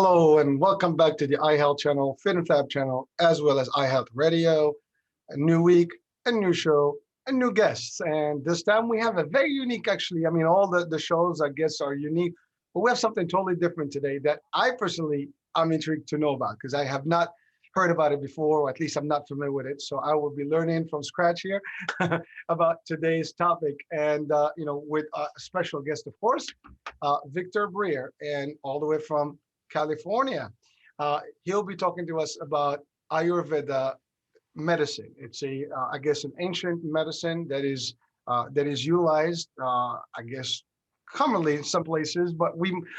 Hello and welcome back to the iHealth channel, Fit and Fab channel, as well as iHealth Radio. A new week, a new show, and new guests. And this time we have a very unique, actually. I mean, all the shows, I guess, are unique, but we have something totally different today that I personally am intrigued to know about because I have not heard about it before, or at least I'm not familiar with it. So I will be learning from scratch here about today's topic. And, with a special guest, of course, Victor Breer, and all the way from California. He'll be talking to us about Ayurveda medicine. It's I guess, an ancient medicine that is utilized, I guess, commonly in some places. But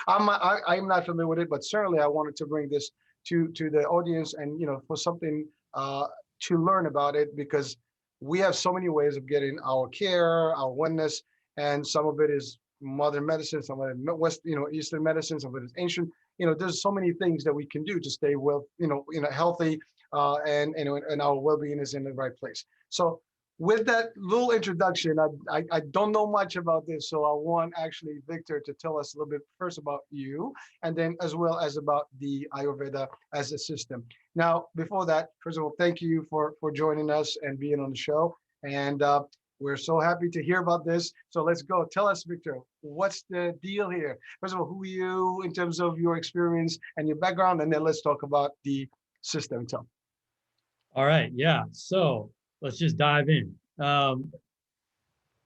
I'm not familiar with it. But certainly, I wanted to bring this to the audience, and for something to learn about it, because we have so many ways of getting our care, our wellness, and some of it is modern medicine, some of it Eastern medicine, some of it is ancient. There's so many things that we can do to stay well, healthy, and our well-being is in the right place. So with that little introduction, I don't know much about this, so I want actually Victor to tell us a little bit first about you, and then as well as about the Ayurveda as a system. Now, before that, first of all, thank you for joining us and being on the show. And we're so happy to hear about this. So let's go. Tell us, Victor, what's the deal here? First of all, who are you in terms of your experience and your background? And then let's talk about the system itself. All right. Yeah. So let's just dive in. I'm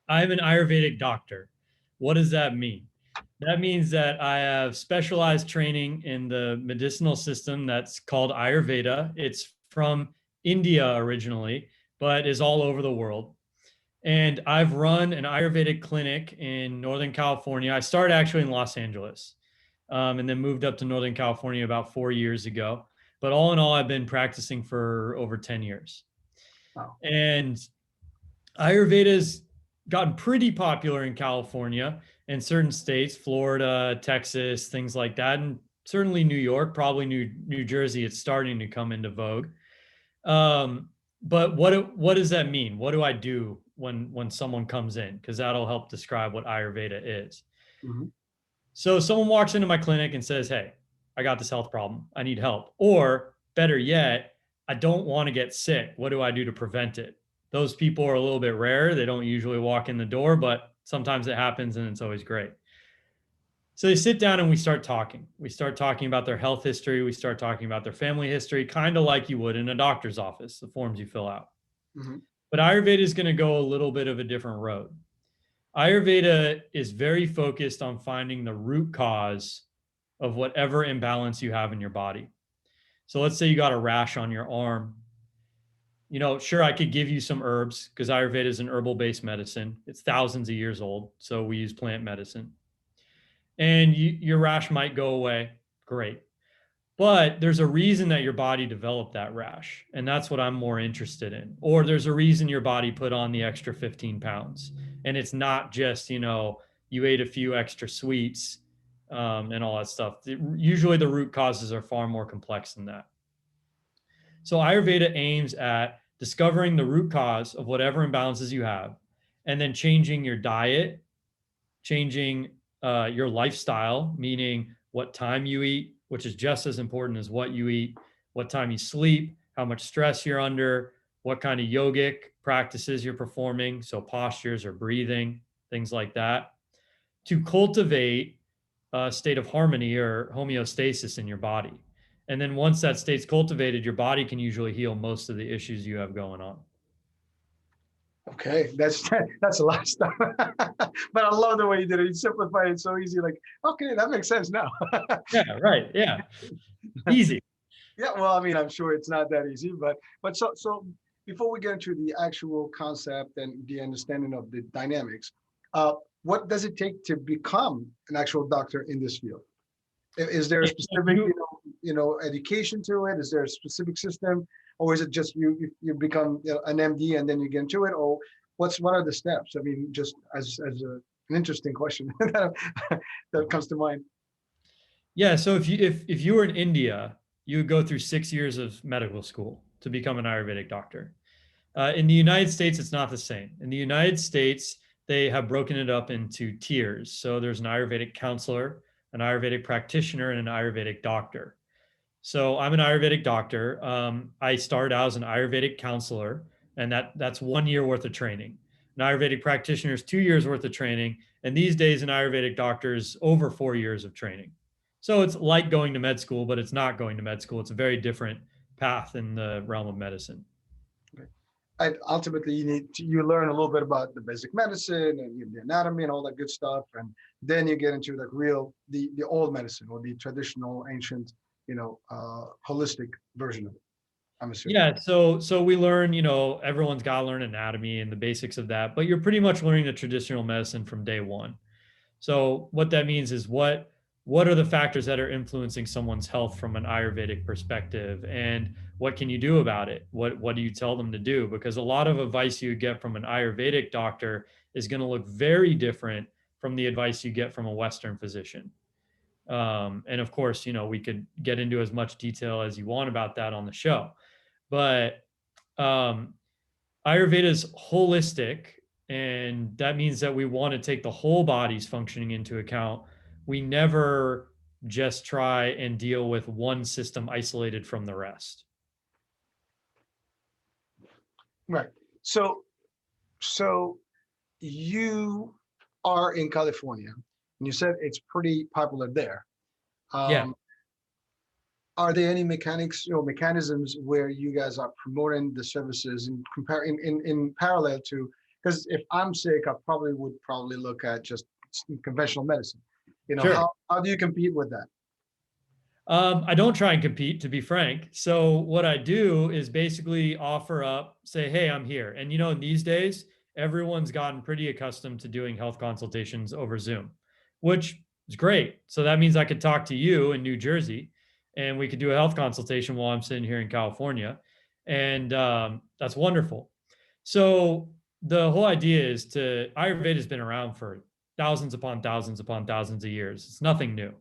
an Ayurvedic doctor. What does that mean? That means that I have specialized training in the medicinal system that's called Ayurveda. It's from India originally, but is all over the world. And I've run an Ayurvedic clinic in Northern California. I started actually in Los Angeles, and then moved up to Northern California about 4 years ago. But all in all, I've been practicing for over 10 years. Wow. And Ayurveda's gotten pretty popular in California and certain states, Florida, Texas, things like that. And certainly New York, probably New Jersey, it's starting to come into vogue. But what does that mean? What do I do when someone comes in? Because that'll help describe what Ayurveda is. Mm-hmm. So someone walks into my clinic and says, "Hey, I got this health problem. I need help." Or better yet, "I don't want to get sick. What do I do to prevent it?" Those people are a little bit rare. They don't usually walk in the door, but sometimes it happens and it's always great. So they sit down and we start talking. We start talking about their health history. We start talking about their family history, kind of like you would in a doctor's office, the forms you fill out. Mm-hmm. But Ayurveda is going to go a little bit of a different road. Ayurveda is very focused on finding the root cause of whatever imbalance you have in your body. So let's say you got a rash on your arm. Sure, I could give you some herbs because Ayurveda is an herbal-based medicine. It's thousands of years old, so we use plant medicine. And your rash might go away. Great. But there's a reason that your body developed that rash, and that's what I'm more interested in. Or there's a reason your body put on the extra 15 pounds, and it's not just, you ate a few extra sweets and all that stuff. Usually the root causes are far more complex than that. So Ayurveda aims at discovering the root cause of whatever imbalances you have, and then changing your diet, changing your lifestyle, meaning what time you eat, which is just as important as what you eat, what time you sleep, how much stress you're under, what kind of yogic practices you're performing, so postures or breathing, things like that, to cultivate a state of harmony or homeostasis in your body. And then once that state's cultivated, your body can usually heal most of the issues you have going on. Okay, that's a lot of stuff. But I love the way you did it. You simplified it so easy. Like, okay, that makes sense now. Yeah, right. Yeah. Easy. Yeah, well, I mean, I'm sure it's not that easy, but so before we get into the actual concept and the understanding of the dynamics, what does it take to become an actual doctor in this field? Is there a specific, education to it? Is there a specific system, or is it just you become an MD and then you get into it, or what are the steps? I mean, just as an interesting question that comes to mind. Yeah. So if you were in India, you would go through 6 years of medical school to become an Ayurvedic doctor. In the United States, it's not the same. In the United States, they have broken it up into tiers. So there's an Ayurvedic counselor, an Ayurvedic practitioner, and an Ayurvedic doctor. So I'm an Ayurvedic doctor. I started out as an Ayurvedic counselor, and that's 1 year worth of training. An Ayurvedic practitioner is 2 years worth of training, and these days an Ayurvedic doctor is over 4 years of training. So it's like going to med school, but it's not going to med school. It's a very different path in the realm of medicine. And ultimately, you learn a little bit about the basic medicine and the anatomy and all that good stuff, and then you get into the old medicine or the traditional, ancient, holistic version of it, I'm assuming. Yeah, so we learn, everyone's got to learn anatomy and the basics of that, but you're pretty much learning the traditional medicine from day one. So what that means is what are the factors that are influencing someone's health from an Ayurvedic perspective, and what can you do about it? What do you tell them to do? Because a lot of advice you get from an Ayurvedic doctor is going to look very different from the advice you get from a Western physician. And of course, we could get into as much detail as you want about that on the show, but Ayurveda is holistic, and that means that we want to take the whole body's functioning into account. We never just try and deal with one system isolated from the rest. Right. So you are in California, and you said it's pretty popular there. Yeah. Are there any mechanisms where you guys are promoting the services in parallel to? Because if I'm sick, I would look at just conventional medicine. Sure. How do you compete with that? I don't try and compete, to be frank. So what I do is basically offer up, say, hey, I'm here. And in these days, everyone's gotten pretty accustomed to doing health consultations over Zoom, which is great. So that means I could talk to you in New Jersey, and we could do a health consultation while I'm sitting here in California. And that's wonderful. So the whole idea is Ayurveda has been around for thousands upon thousands upon thousands of years. It's nothing new.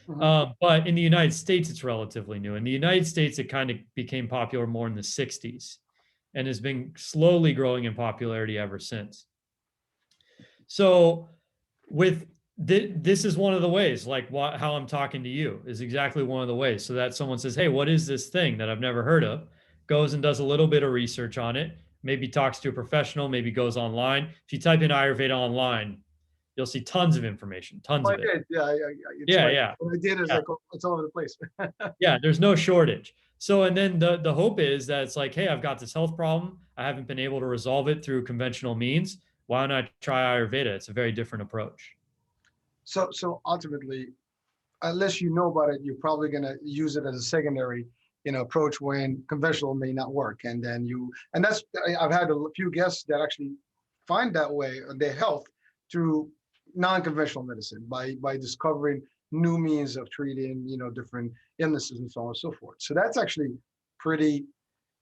Mm-hmm. But in the United States, it's relatively new. In the United States, it kind of became popular more in the 60s and has been slowly growing in popularity ever since. So with this is one of the ways, like how I'm talking to you is exactly one of the ways. So that someone says, hey, what is this thing that I've never heard of? Goes and does a little bit of research on it, maybe talks to a professional, maybe goes online. If you type in Ayurveda online, you'll see tons of information, tons of it. I did. Yeah, Yeah. What I did is it's all over the place. Yeah, there's no shortage. So, and then the hope is that it's like, hey, I've got this health problem. I haven't been able to resolve it through conventional means. Why don't I try Ayurveda? It's a very different approach. So ultimately, unless you know about it, you're probably going to use it as a secondary, approach when conventional may not work. And then I've had a few guests that actually find that way their health through non-conventional medicine by discovering new means of treating, different illnesses and so on and so forth. So that's actually pretty,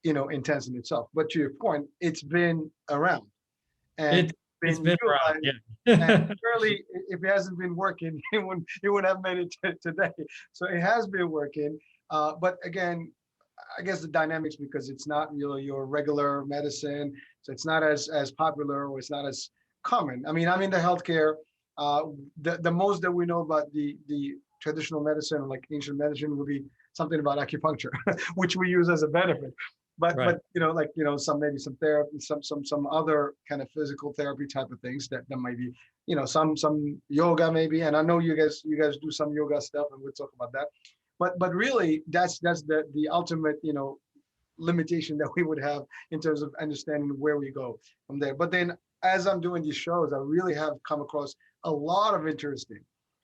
intense in itself. But to your point, it's been around. And it's been around, yeah. And surely, if it hasn't been working, it wouldn't have made it today. So it has been working. But again, I guess the dynamics, because it's not your regular medicine, so it's not as popular, or it's not as common. I mean, I'm in the healthcare. The most that we know about the traditional medicine, like ancient medicine, would be something about acupuncture, which we use as a benefit. But Right. some therapy, some other kind of physical therapy type of things that might be, some yoga maybe. And I know you guys do some yoga stuff, and we'll talk about that. But really, that's the ultimate, limitation that we would have in terms of understanding where we go from there. But then, as I'm doing these shows, I really have come across a lot of interesting,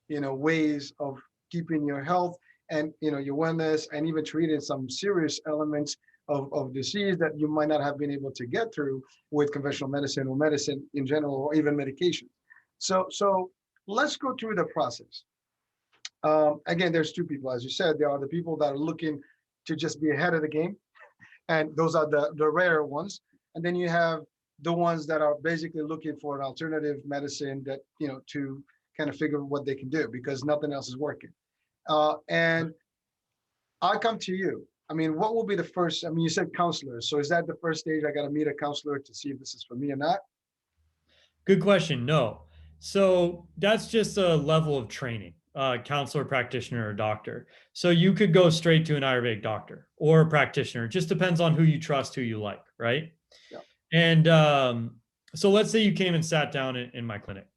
ways of keeping your health and, your wellness, and even treating some serious elements of disease that you might not have been able to get through with conventional medicine or medicine in general, or even medication. So let's go through the process. Again, there's two people, as you said. There are the people that are looking to just be ahead of the game, and those are the rare ones. And then you have the ones that are basically looking for an alternative medicine that, to kind of figure what they can do because nothing else is working. And I come to you. I mean, what will be the first? I mean, you said counselors. So is that the first stage? I got to meet a counselor to see if this is for me or not? Good question. No. So that's just a level of training. counselor, practitioner, or doctor. So you could go straight to an Ayurvedic doctor or a practitioner. It just depends on who you trust, who you like, right? Yeah. And so let's say you came and sat down in my clinic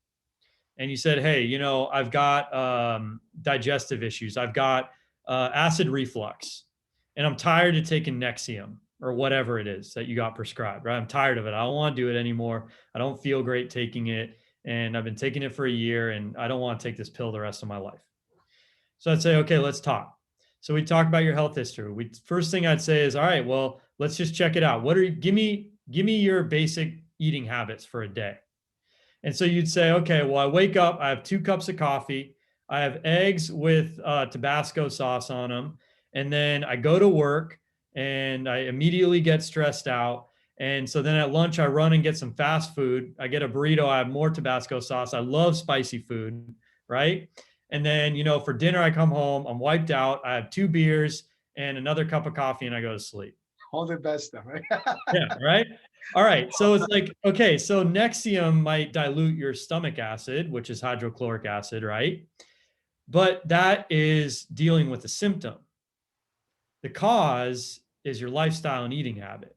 and you said, hey, I've got digestive issues. I've got acid reflux and I'm tired of taking Nexium or whatever it is that you got prescribed, right? I'm tired of it. I don't want to do it anymore. I don't feel great taking it. And I've been taking it for a year and I don't want to take this pill the rest of my life. So I'd say, okay, let's talk. So we talk about your health history. First thing I'd say is, all right, well, let's just check it out. Give me your basic eating habits for a day. And so you'd say, okay, well, I wake up, I have 2 cups of coffee, I have eggs with Tabasco sauce on them, and then I go to work and I immediately get stressed out. And so then at lunch, I run and get some fast food. I get a burrito, I have more Tabasco sauce. I love spicy food, right? And then, for dinner, I come home, I'm wiped out, I have 2 beers and another cup of coffee, and I go to sleep. All the best stuff, right? Yeah, right. All right. So it's like, okay, so Nexium might dilute your stomach acid, which is hydrochloric acid, right? But that is dealing with the symptom. The cause is your lifestyle and eating habit.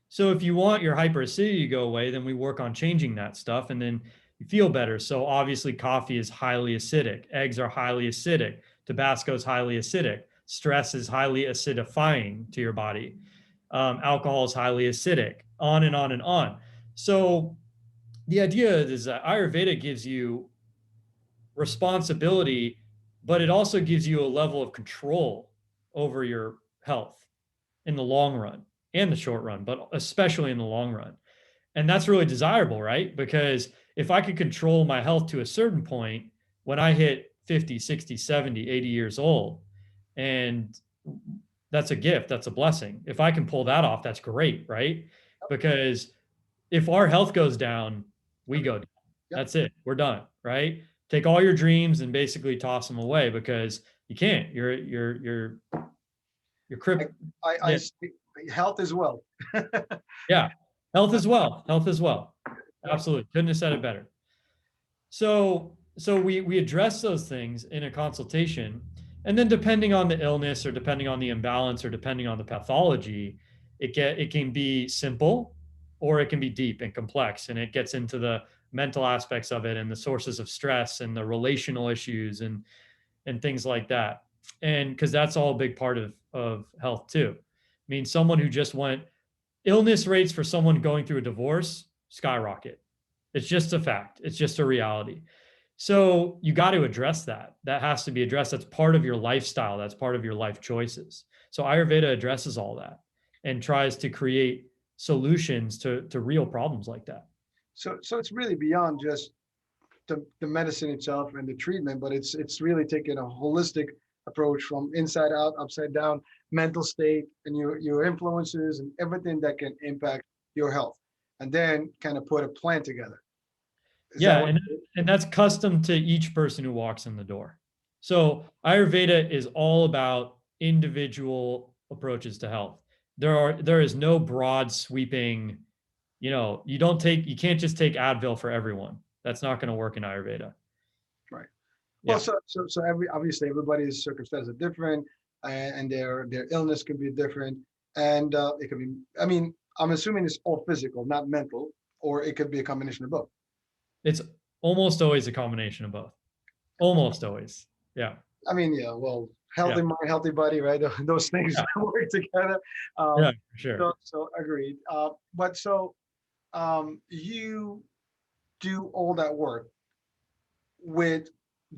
So if you want your hyperacidity to go away, then we work on changing that stuff and then you feel better. So obviously coffee is highly acidic. Eggs are highly acidic. Tabasco is highly acidic. Stress is highly acidifying to your body. Alcohol is highly acidic, on and on and on. So the idea is that Ayurveda gives you responsibility, but it also gives you a level of control over your health in the long run and the short run, but especially in the long run. And that's really desirable, right? Because if I could control my health to a certain point, when I hit 50, 60, 70, 80 years old, and that's a gift, that's a blessing. If I can pull that off, that's great, right? Because if our health goes down, we go down. Yep. That's it. We're done, right? Take all your dreams and basically toss them away because you can't. You're crippled. I health is wealth. Yeah. Health as well. Health as well. Absolutely. Couldn't have said it better. So we address those things in a consultation. And then depending on the illness or depending on the imbalance or depending on the pathology, it can be simple or it can be deep and complex. And it gets into the mental aspects of it and the sources of stress and the relational issues and things like that. And because that's all a big part of health too. I mean, someone who just went, illness rates for someone going through a divorce skyrocket. It's just a fact. It's just a reality. So you got to address that. That has to be addressed. That's part of your lifestyle. That's part of your life choices. So Ayurveda addresses all that and tries to create solutions to real problems like that. So it's really beyond just the medicine itself and the treatment, but it's really taking a holistic approach from inside out, upside down, mental state, and your influences and everything that can impact your health, and then kind of put a plan together. Yeah, and that's custom to each person who walks in the door. So Ayurveda is all about individual approaches to health. There is no broad sweeping, you can't just take Advil for everyone. That's not going to work in Ayurveda. Right. Yeah. Well, so obviously everybody's circumstances are different, and their illness can be different, and it could be. I mean, I'm assuming it's all physical, not mental, or it could be a combination of both. It's almost always a combination of both. Almost always. Yeah. I mean, yeah. Well, healthy mind, healthy body, right? Those things work together. Yeah, for sure. So agreed. But you do all that work with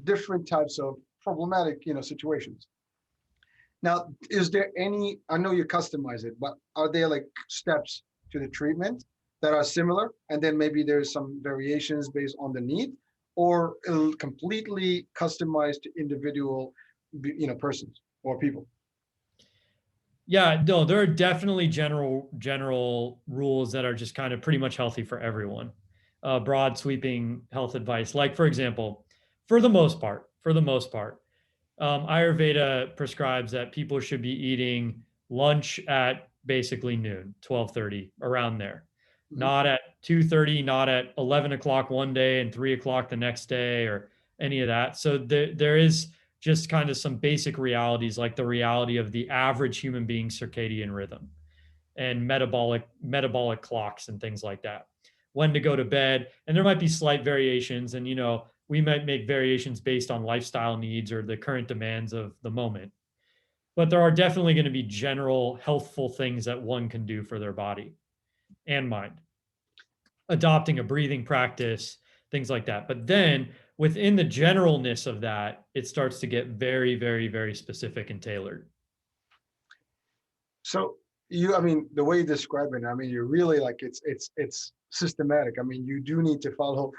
different types of problematic, situations. Now, is there any, I know you customize it, but are there like steps to the treatment that are similar? And then maybe there's some variations based on the need, or completely customized to individual, persons or people? Yeah, no, there are definitely general rules that are just kind of pretty much healthy for everyone. Broad sweeping health advice. Like, for example, for the most part, Ayurveda prescribes that people should be eating lunch at basically noon, 12:30, around there. Not at 2:30, not at 11 o'clock one day and 3 o'clock the next day, or any of that. So there is just kind of some basic realities, like the reality of the average human being circadian rhythm and metabolic clocks and things like that. When to go to bed, and there might be slight variations, and we might make variations based on lifestyle needs or the current demands of the moment. But there are definitely going to be general healthful things that one can do for their body and mind. Adopting a breathing practice, things like that. But then within the generalness of that, it starts to get very, very, very specific and tailored. So I mean, the way you describe it, I mean, you're really like it's systematic. I mean, you do need to follow,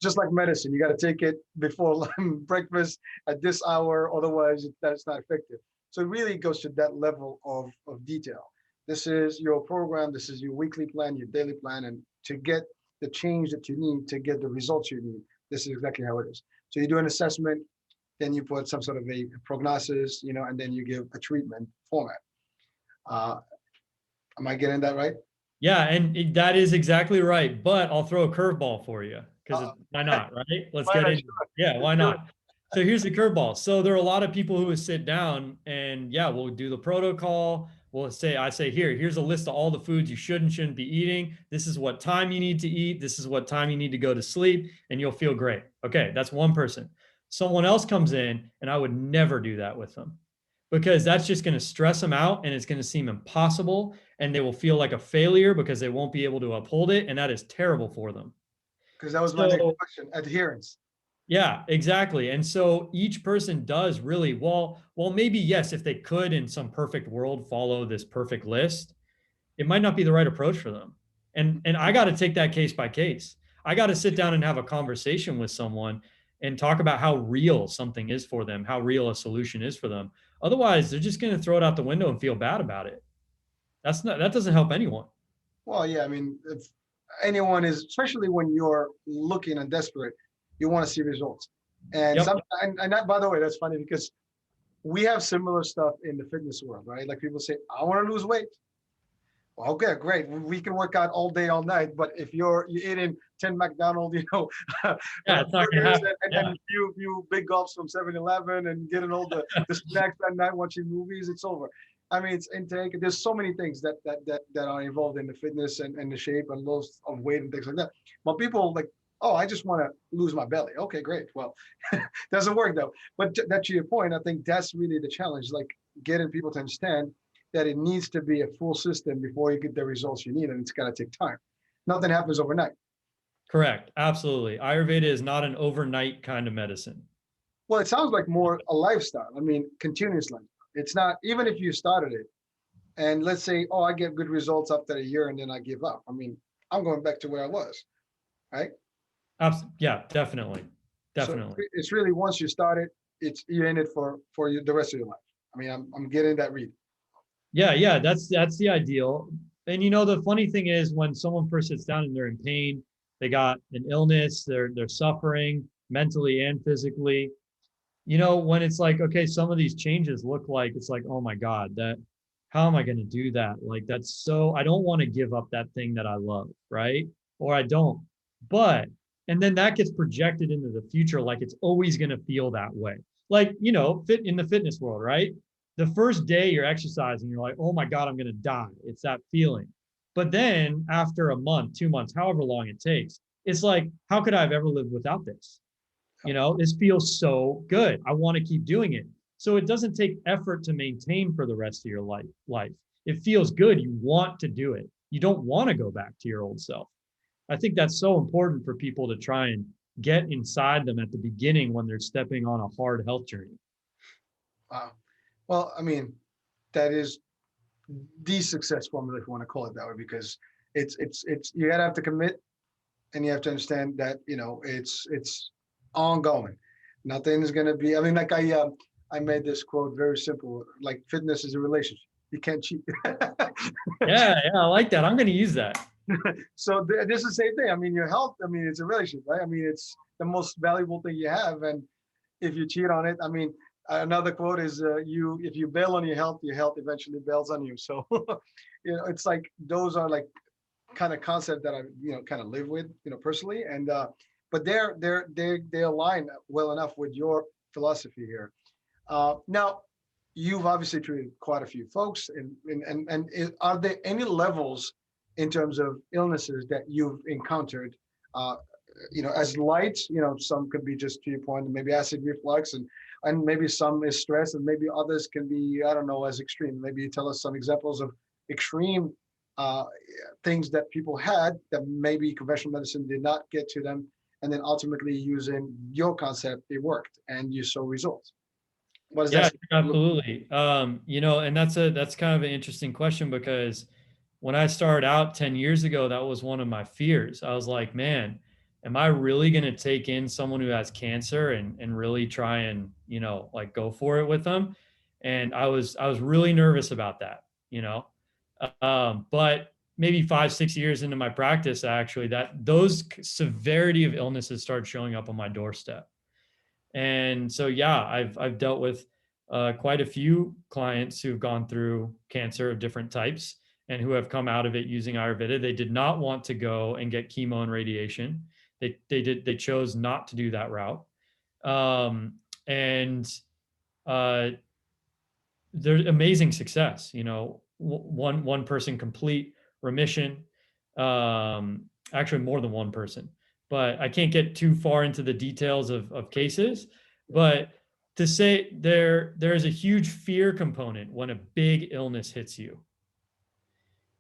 just like medicine. You got to take it before breakfast at this hour, otherwise that's not effective. So it really goes to that level of detail. This is your program. This is your weekly plan, your daily plan, and to get the change that you need to get the results you need, this is exactly how it is. So you do an assessment, then you put some sort of a prognosis, and then you give a treatment format. Am I getting that right? Yeah, and that is exactly right. But I'll throw a curveball for you because why not, right? Let's get into it. Yeah, why not? So here's the curveball. So there are a lot of people who would sit down and yeah, we'll do the protocol. I say, here's a list of all the foods you should and shouldn't be eating. This is what time you need to eat. This is what time you need to go to sleep, and you'll feel great. Okay, that's one person. Someone else comes in, and I would never do that with them because that's just going to stress them out and it's going to seem impossible, and they will feel like a failure because they won't be able to uphold it, and that is terrible for them. Because that was my next question, adherence. Yeah, exactly. And so each person does really well, maybe yes, if they could in some perfect world follow this perfect list, it might not be the right approach for them. And I got to take that case by case. I got to sit down and have a conversation with someone and talk about how real something is for them, how real a solution is for them. Otherwise, they're just going to throw it out the window and feel bad about it. That doesn't help anyone. Well, yeah, I mean, if anyone is, especially when you're looking and desperate, you want to see results. And Yep. and that, by the way, that's funny because we have similar stuff in the fitness world, right? Like people say, I want to lose weight. Well, okay, great. We can work out all day, all night. But if you're eating 10 McDonald's, Yeah, it's not going to happen. and few big gulps from 7-Eleven and getting all the snacks at night watching movies, it's over. I mean, it's intake. There's so many things that are involved in the fitness and the shape and loss of weight and things like that. But people like, oh, I just want to lose my belly. Okay, great. Well, doesn't work though. But that to your point, I think that's really the challenge, like getting people to understand that it needs to be a full system before you get the results you need, and it's got to take time. Nothing happens overnight. Correct. Absolutely. Ayurveda is not an overnight kind of medicine. Well, it sounds like more a lifestyle. I mean, continuous lifestyle. It's not, even if you started it and let's say, oh, I get good results after a year and then I give up. I mean, I'm going back to where I was, right? Yeah, definitely. Definitely. So it's really, once you start it, you're in it for the rest of your life. I mean, I'm getting that read. Yeah, that's the ideal. And the funny thing is when someone first sits down and they're in pain, they got an illness, they're suffering mentally and physically. When it's like, okay, some of these changes look like it's like, oh my God, how am I going to do that? Like I don't want to give up that thing that I love, right? Or I don't. And then that gets projected into the future like it's always going to feel that way. Like, fit in the fitness world, right? The first day you're exercising, you're like, oh my God, I'm going to die. It's that feeling. But then after a month, 2 months, however long it takes, it's like, how could I have ever lived without this? This feels so good. I want to keep doing it. So it doesn't take effort to maintain for the rest of your life. It feels good. You want to do it. You don't want to go back to your old self. I think that's so important for people to try and get inside them at the beginning when they're stepping on a hard health journey. Wow. Well, I mean, that is the success formula, if you want to call it that way, because it's you gotta have to commit, and you have to understand that it's ongoing. Nothing is gonna be. I mean, like I made this quote very simple. Like fitness is a relationship. You can't cheat. Yeah, I like that. I'm going to use that. So this is the same thing. I mean, your health. I mean, it's a relationship, right? I mean, it's the most valuable thing you have, and if you cheat on it, I mean, another quote is if you bail on your health eventually bails on you. So it's like those are like kind of concept that I kind of live with personally, and but they align well enough with your philosophy here. Now, you've obviously treated quite a few folks, and are there any levels in terms of illnesses that you've encountered? Uh, as light, some could be just to your point, maybe acid reflux, and maybe some is stress, and maybe others can be, I don't know, as extreme. Maybe you tell us some examples of extreme uh, things that people had that maybe conventional medicine did not get to them, and then ultimately using your concept, it worked, and you saw results. What does Yeah, that look? absolutely. And that's kind of an interesting question because when I started out 10 years ago, that was one of my fears. I was like, man, am I really going to take in someone who has cancer and really try and, like go for it with them? And I was really nervous about that, you know. But maybe 5, 6 years into my practice, actually, that those severity of illnesses started showing up on my doorstep. And so, yeah, I've dealt with quite a few clients who've gone through cancer of different types and who have come out of it using Ayurveda. They did not want to go and get chemo and radiation. They chose not to do that route. And uh, there's amazing success. One person complete remission. Actually, more than one person, but I can't get too far into the details of cases. But to say there is a huge fear component when a big illness hits you,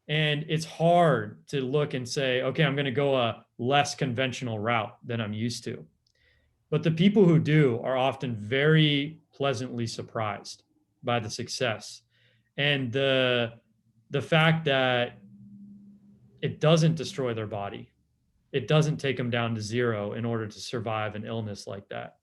and it's hard to look and say, okay, I'm going to go a less conventional route than I'm used to. But the people who do are often very pleasantly surprised by the success and the fact that it doesn't destroy their body. It doesn't take them down to zero in order to survive an illness like that.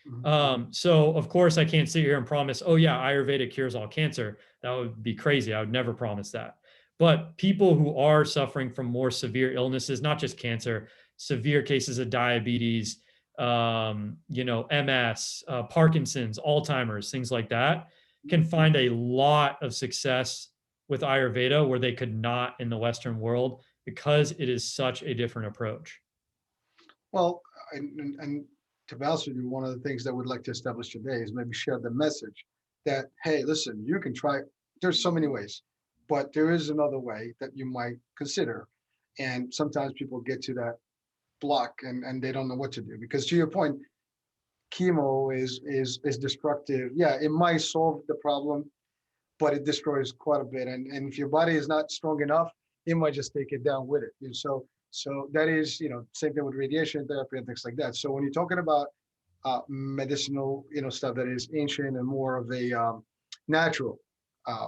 Mhm. So of course I can't sit here and promise, oh yeah, Ayurveda cures all cancer. That would be crazy. I would never promise that. But people who are suffering from more severe illnesses, not just cancer, severe cases of diabetes, MS, Parkinson's, Alzheimer's, things like that, can find a lot of success with Ayurveda where they could not in the Western world because it is such a different approach. Well, and to be honest with you, one of the things that we'd like to establish today is maybe share the message that, hey, listen, you can try, there's so many ways, but there is another way that you might consider. And sometimes people get to that block and they don't know what to do. Because to your point, chemo is destructive. Yeah, it might solve the problem, but it destroys quite a bit. And if your body is not strong enough, it might just take it down with it. And so that is, same thing with radiation therapy and things like that. So when you're talking about medicinal, stuff that is ancient and more of a natural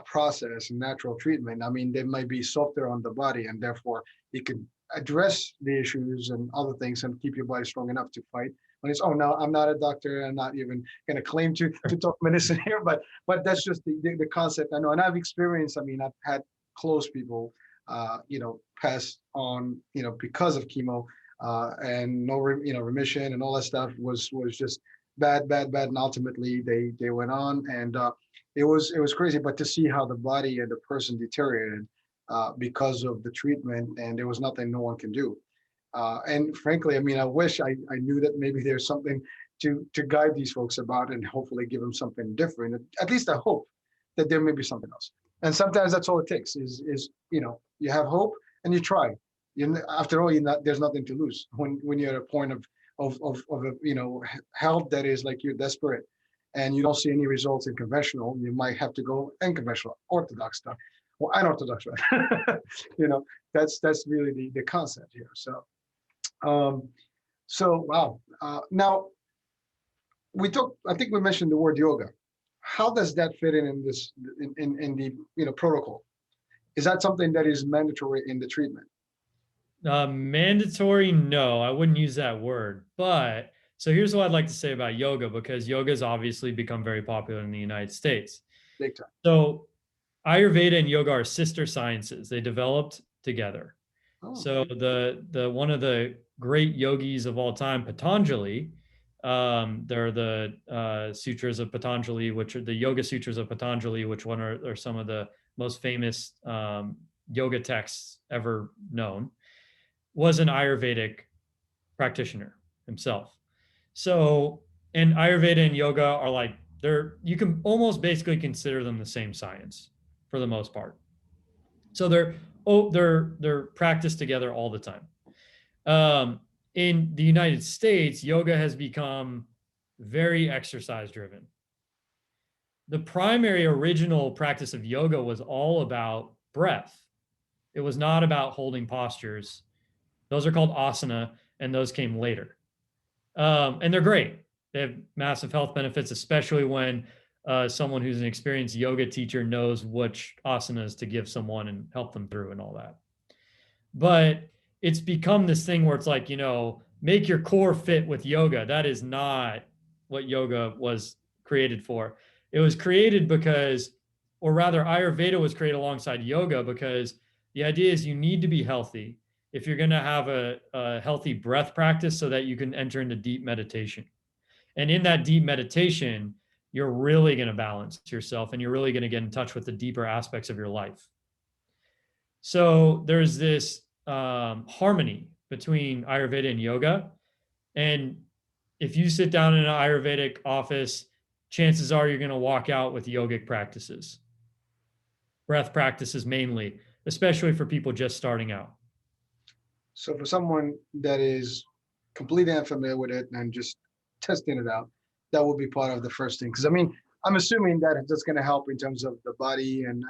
process and natural treatment, I mean, they might be softer on the body, and therefore it can address the issues and other things and keep your body strong enough to fight. When it's, oh no, I'm not a doctor, I'm not even going to claim to talk medicine here, but that's just the concept I know, and I've experienced. I mean, I've had close people, pass on, because of chemo, and no, remission and all that stuff was just bad, bad, bad, and ultimately they went on, and it was crazy. But to see how the body and the person deteriorated because of the treatment, and there was nothing no one can do. And frankly, I mean, I wish I knew that maybe there's something to guide these folks about and hopefully give them something different. At least I hope that there may be something else. And sometimes that's all it takes is you have hope and you try. After all, there's nothing to lose when you're at a point of health that is like you're desperate and you don't see any results in conventional. You might have to go unconventional, orthodox stuff, or unorthodox, right? That's really the concept here. Um, so wow. Now I think we mentioned the word yoga. How does that fit in this in the protocol? Is that something that is mandatory in the treatment? Mandatory, no, I wouldn't use that word. But so here's what I'd like to say about yoga, because yoga has obviously become very popular in the United States. Big time. So Ayurveda and yoga are sister sciences. They developed together. Oh, So the one of the great yogis of all time, Patanjali, there are the sutras of Patanjali, which are the Yoga Sutras of Patanjali, which one are some of the most famous yoga texts ever known, was an Ayurvedic practitioner. himself. So, and Ayurveda and yoga are like, you can almost basically consider them the same science for the most part. So they're practiced together all the time. In the United States, yoga has become very exercise driven. The primary original practice of yoga was all about breath. It was not about holding postures. Those are called asana, and those came later. And they're great. They have massive health benefits, especially when someone who's an experienced yoga teacher knows which asanas to give someone and help them through and all that. But it's become this thing where it's like, make your core fit with yoga. That is not what yoga was created for. It was created because, or rather, Ayurveda was created alongside yoga because the idea is you need to be healthy if you're going to have a healthy breath practice so that you can enter into deep meditation. And in that deep meditation, you're really going to balance yourself and you're really going to get in touch with the deeper aspects of your life. So there's this harmony between Ayurveda and yoga. And if you sit down in an Ayurvedic office, chances are you're going to walk out with yogic practices, breath practices mainly, especially for people just starting out. So for someone that is completely unfamiliar with it and just testing it out, that would be part of the first thing. Because I mean, I'm assuming that that's going to help in terms of the body and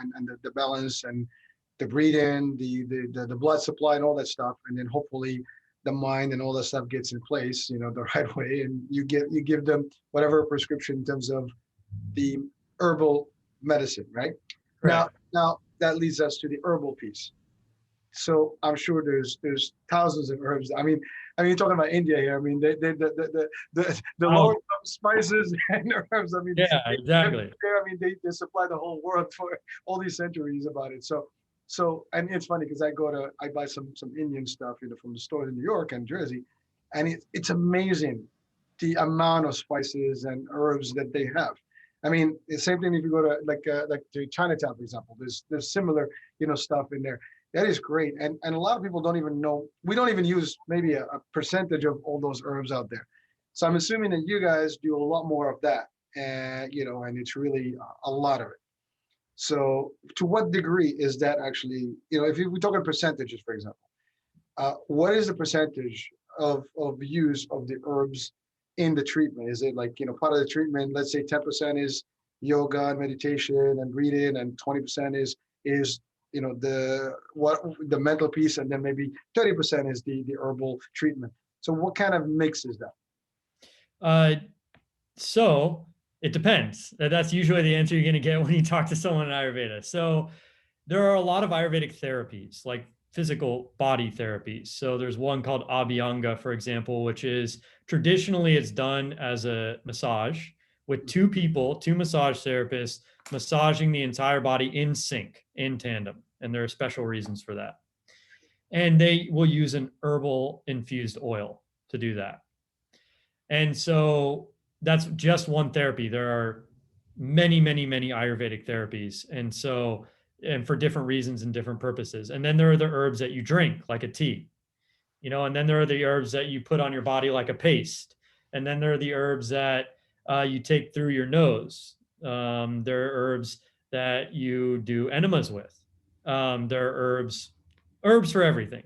the balance and the breathing, the blood supply and all that stuff. And then hopefully the mind and all that stuff gets in place, the right way. And you give them whatever prescription in terms of the herbal medicine, right? Now that leads us to the herbal piece. So I'm sure there's thousands of herbs. I mean, you're talking about India here. I mean, the Lord of spices and herbs. I mean, yeah, exactly. I mean, they supply the whole world for all these centuries about it. So, and it's funny because I buy some Indian stuff, from the stores in New York and Jersey, and it's amazing the amount of spices and herbs that they have. I mean, the same thing if you go to like to Chinatown, for example. There's similar stuff in there. That is great. And a lot of people don't even know, we don't even use maybe a percentage of all those herbs out there. So I'm assuming that you guys do a lot more of that, and and it's really a lot of it. So to what degree is that actually, if we're talking percentages, for example, what is the percentage of use of the herbs in the treatment? Is it like, part of the treatment, let's say 10% is yoga and meditation and breathing, and 20% is the mental piece, and then maybe 30% is the herbal treatment. So what kind of mix is that? So it depends. That's usually the answer you're going to get when you talk to someone in Ayurveda. So there are a lot of Ayurvedic therapies, like physical body therapies. So there's one called Abhyanga, for example, which is traditionally it's done as a massage with two massage therapists massaging the entire body in sync, in tandem. And there are special reasons for that. And they will use an herbal infused oil to do that. And so that's just one therapy. There are many, many, many Ayurvedic therapies. And for different reasons and different purposes. And then there are the herbs that you drink, like a tea, and then there are the herbs that you put on your body like a paste. And then there are the herbs that you take through your nose. There are herbs that you do enemas with. There are herbs for everything.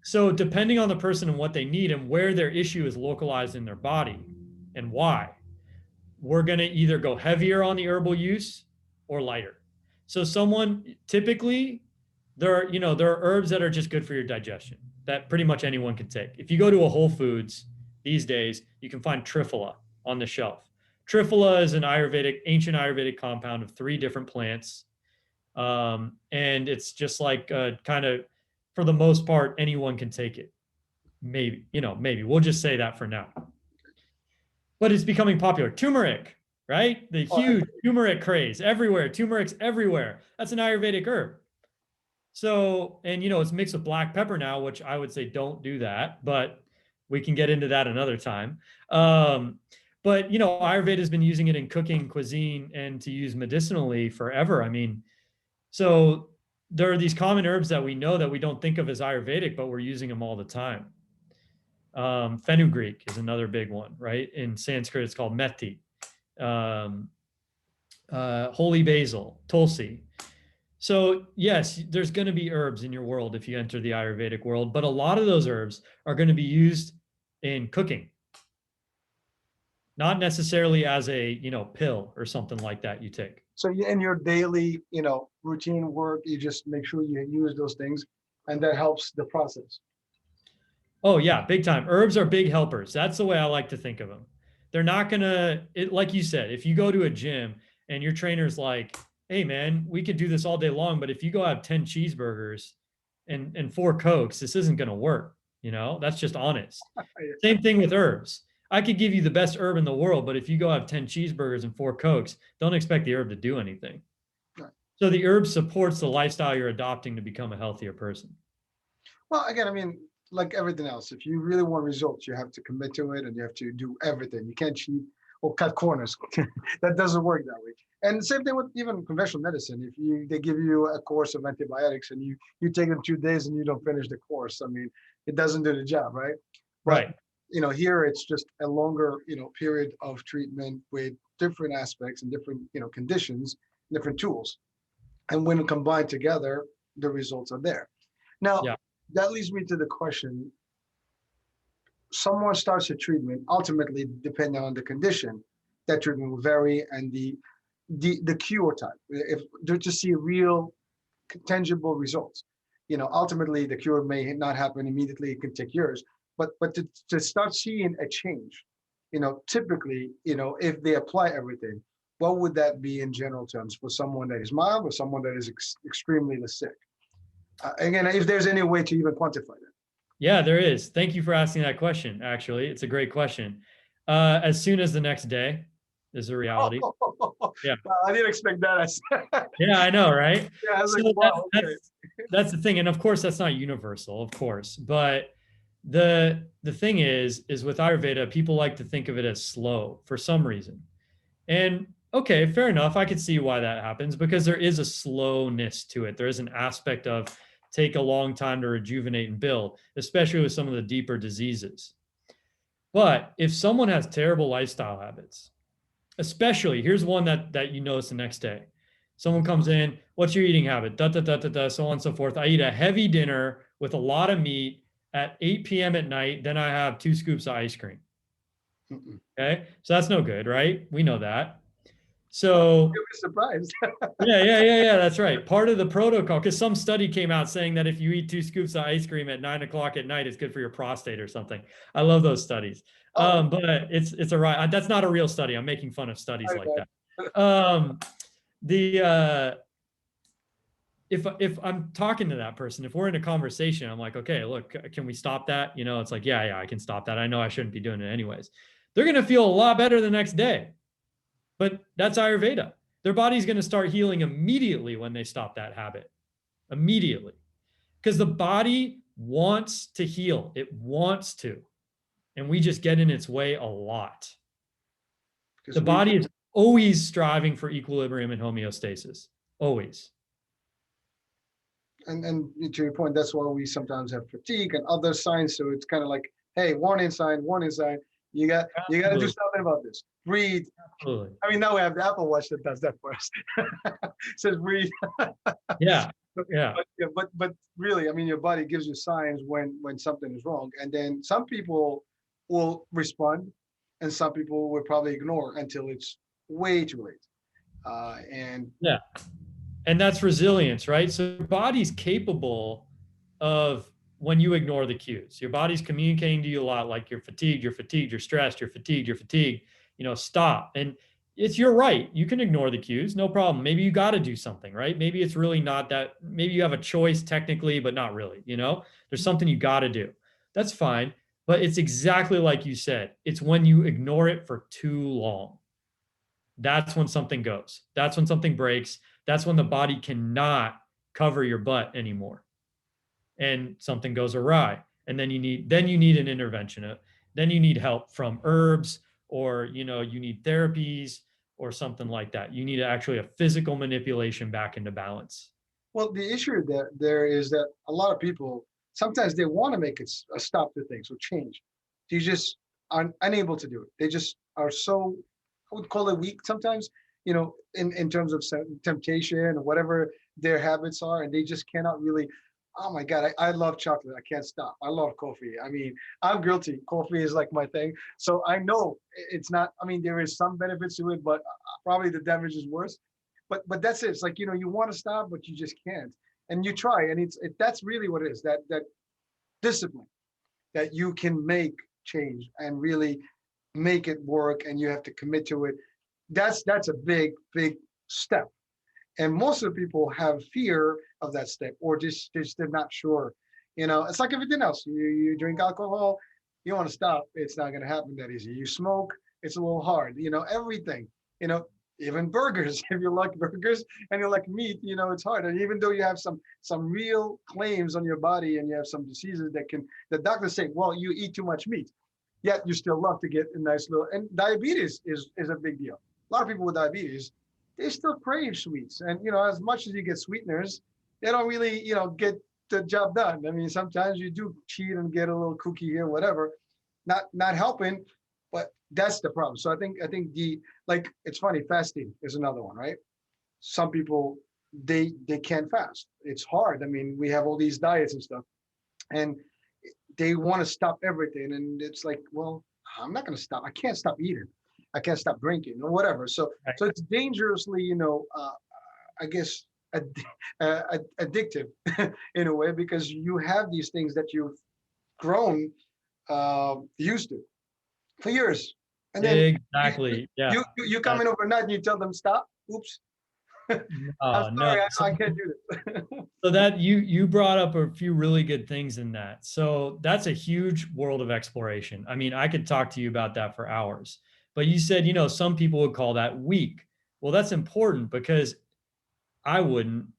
So depending on the person and what they need and where their issue is localized in their body and why, we're going to either go heavier on the herbal use or lighter. So typically there are herbs that are just good for your digestion that pretty much anyone can take. If you go to a Whole Foods these days, you can find Triphala on the shelf. Triphala is an ancient Ayurvedic compound of 3 different plants. And it's just like kind of, for the most part, anyone can take it. Maybe we'll just say that for now. But it's becoming popular. Turmeric, right? The huge turmeric craze everywhere. Turmeric's everywhere. That's an Ayurvedic herb. So, and it's mixed with black pepper now, which I would say don't do that, but we can get into that another time. But Ayurveda has been using it in cooking, cuisine, and to use medicinally forever. I mean, so there are these common herbs that we know that we don't think of as Ayurvedic, but we're using them all the time. Fenugreek is another big one, right? In Sanskrit, it's called methi. Um, Holy basil, tulsi. So yes, there's going to be herbs in your world if you enter the Ayurvedic world, but a lot of those herbs are going to be used in cooking, not necessarily as a, pill or something like that you take. So in your daily, routine work, you just make sure you use those things, and that helps the process. Oh yeah, big time. Herbs are big helpers. That's the way I like to think of them. They're not gonna, like you said, if you go to a gym and your trainer's like, "Hey man, we could do this all day long, but if you go have 10 cheeseburgers and four Cokes, this isn't gonna work." That's just honest. Same thing with herbs. I could give you the best herb in the world, but if you go have 10 cheeseburgers and four Cokes, don't expect the herb to do anything. Right. So the herb supports the lifestyle you're adopting to become a healthier person. Well, again, I mean, like everything else, if you really want results, you have to commit to it and you have to do everything. You can't cheat or cut corners. That doesn't work that way. And the same thing with even conventional medicine. If they give you a course of antibiotics and you take them 2 days and you don't finish the course, I mean, it doesn't do the job, right? But Right. here it's just a longer, period of treatment with different aspects and different, conditions, different tools. And when combined together, the results are there. Now, Yeah. that leads me to the question. Someone starts a treatment, ultimately, depending on the condition, that treatment will vary, and the cure type, if they're to see real tangible results. Ultimately the cure may not happen immediately, it can take years, but to start seeing a change, typically, if they apply everything, what would that be in general terms for someone that is mild or someone that is extremely sick? Again, if there's any way to even quantify that. Yeah, there is. Thank you for asking that question. Actually, it's a great question. As soon as the next day is a reality. Yeah. Wow, I didn't expect that. Yeah, I know, right? Yeah, I was So like, wow, okay. that's the thing. And of course, that's not universal, of course. But the thing is with Ayurveda, people like to think of it as slow for some reason. And okay, fair enough. I could see why that happens because there is a slowness to it. There is an aspect of take a long time to rejuvenate and build, especially with some of the deeper diseases. But if someone has terrible lifestyle habits, especially here's one that you notice the next day. Someone comes in, what's your eating habit? Da, da, da, da, da, so on and so forth. I eat a heavy dinner with a lot of meat at 8 p.m. at night. Then I have 2 scoops of ice cream. Okay. So that's no good, right? We know that. So You'll be surprised. yeah. That's right. Part of the protocol, because some study came out saying that if you eat 2 scoops of ice cream at 9 o'clock at night, it's good for your prostate or something. I love those studies. But it's a right. That's not a real study. I'm making fun of studies like that. The if I'm talking to that person, if we're in a conversation, I'm like, okay, look, can we stop that? It's like, yeah, I can stop that. I know I shouldn't be doing it anyways. They're gonna feel a lot better the next day. But that's Ayurveda. Their body's going to start healing immediately when they stop that habit. Immediately. Because the body wants to heal. It wants to. And we just get in its way a lot. The body is always striving for equilibrium and homeostasis. Always. And to your point, that's why we sometimes have fatigue and other signs. So it's kind of like, hey, warning sign, warning sign. You got to do something about this. Breathe. Absolutely. I mean, now we have the Apple Watch that does that for us. Says breathe. Yeah. But really, I mean, your body gives you signs when something is wrong, and then some people will respond, and some people will probably ignore until it's way too late. And that's resilience, right? So your body's capable of when you ignore the cues. Your body's communicating to you a lot like you're fatigued, you're stressed, you're fatigued, stop. And you're right. You can ignore the cues, no problem. Maybe you got to do something, right? Maybe it's really not that, maybe you have a choice technically, but not really, there's something you got to do. That's fine. But it's exactly like you said. It's when you ignore it for too long. That's when something goes. That's when something breaks. That's when the body cannot cover your butt anymore. And something goes awry. And then you need an intervention. Then you need help from herbs, or you need therapies or something like that. You need actually a physical manipulation back into balance. Well, the issue there is that a lot of people sometimes they want to make it a stop to things or change, they just are unable to do it. They just are so, I would call it weak sometimes, in terms of temptation or whatever their habits are, and they just cannot really. Oh my God, I love chocolate. I can't stop. I love coffee. I mean, I'm guilty. Coffee is like my thing. So I know it's not, I mean, there is some benefits to it, but probably the damage is worse. But that's it. It's like, you want to stop, but you just can't. And you try, and that's really what it is, that discipline that you can make change and really make it work, and you have to commit to it. That's a big step, and most of the people have fear of that step, or just they're not sure. It's like everything else. You drink alcohol, you want to stop, it's not going to happen that easy. You smoke, it's a little hard. Everything. Even burgers. If you like burgers and you like meat, it's hard. And even though you have some real claims on your body, and you have some diseases the doctors say, well, you eat too much meat, yet you still love to get a nice little. And diabetes is a big deal. A lot of people with diabetes, they still crave sweets. And, as much as you get sweeteners, they don't really, get the job done. I mean, sometimes you do cheat and get a little cookie here, whatever, not helping, but that's the problem. So I think it's funny, fasting is another one, right? Some people, they can't fast. It's hard. I mean, we have all these diets and stuff, and they want to stop everything. And it's like, well, I'm not going to stop. I can't stop eating. I can't stop drinking or whatever. So it's dangerously, I guess, addictive in a way, because you have these things that you've grown used to for years, and then Exactly. Yeah. you come in overnight and you tell them stop. Oops. I'm No. sorry, I can't do this. So that you brought up a few really good things in that. So that's a huge world of exploration. I mean, I could talk to you about that for hours. But you said, some people would call that weak. Well, that's important, because I wouldn't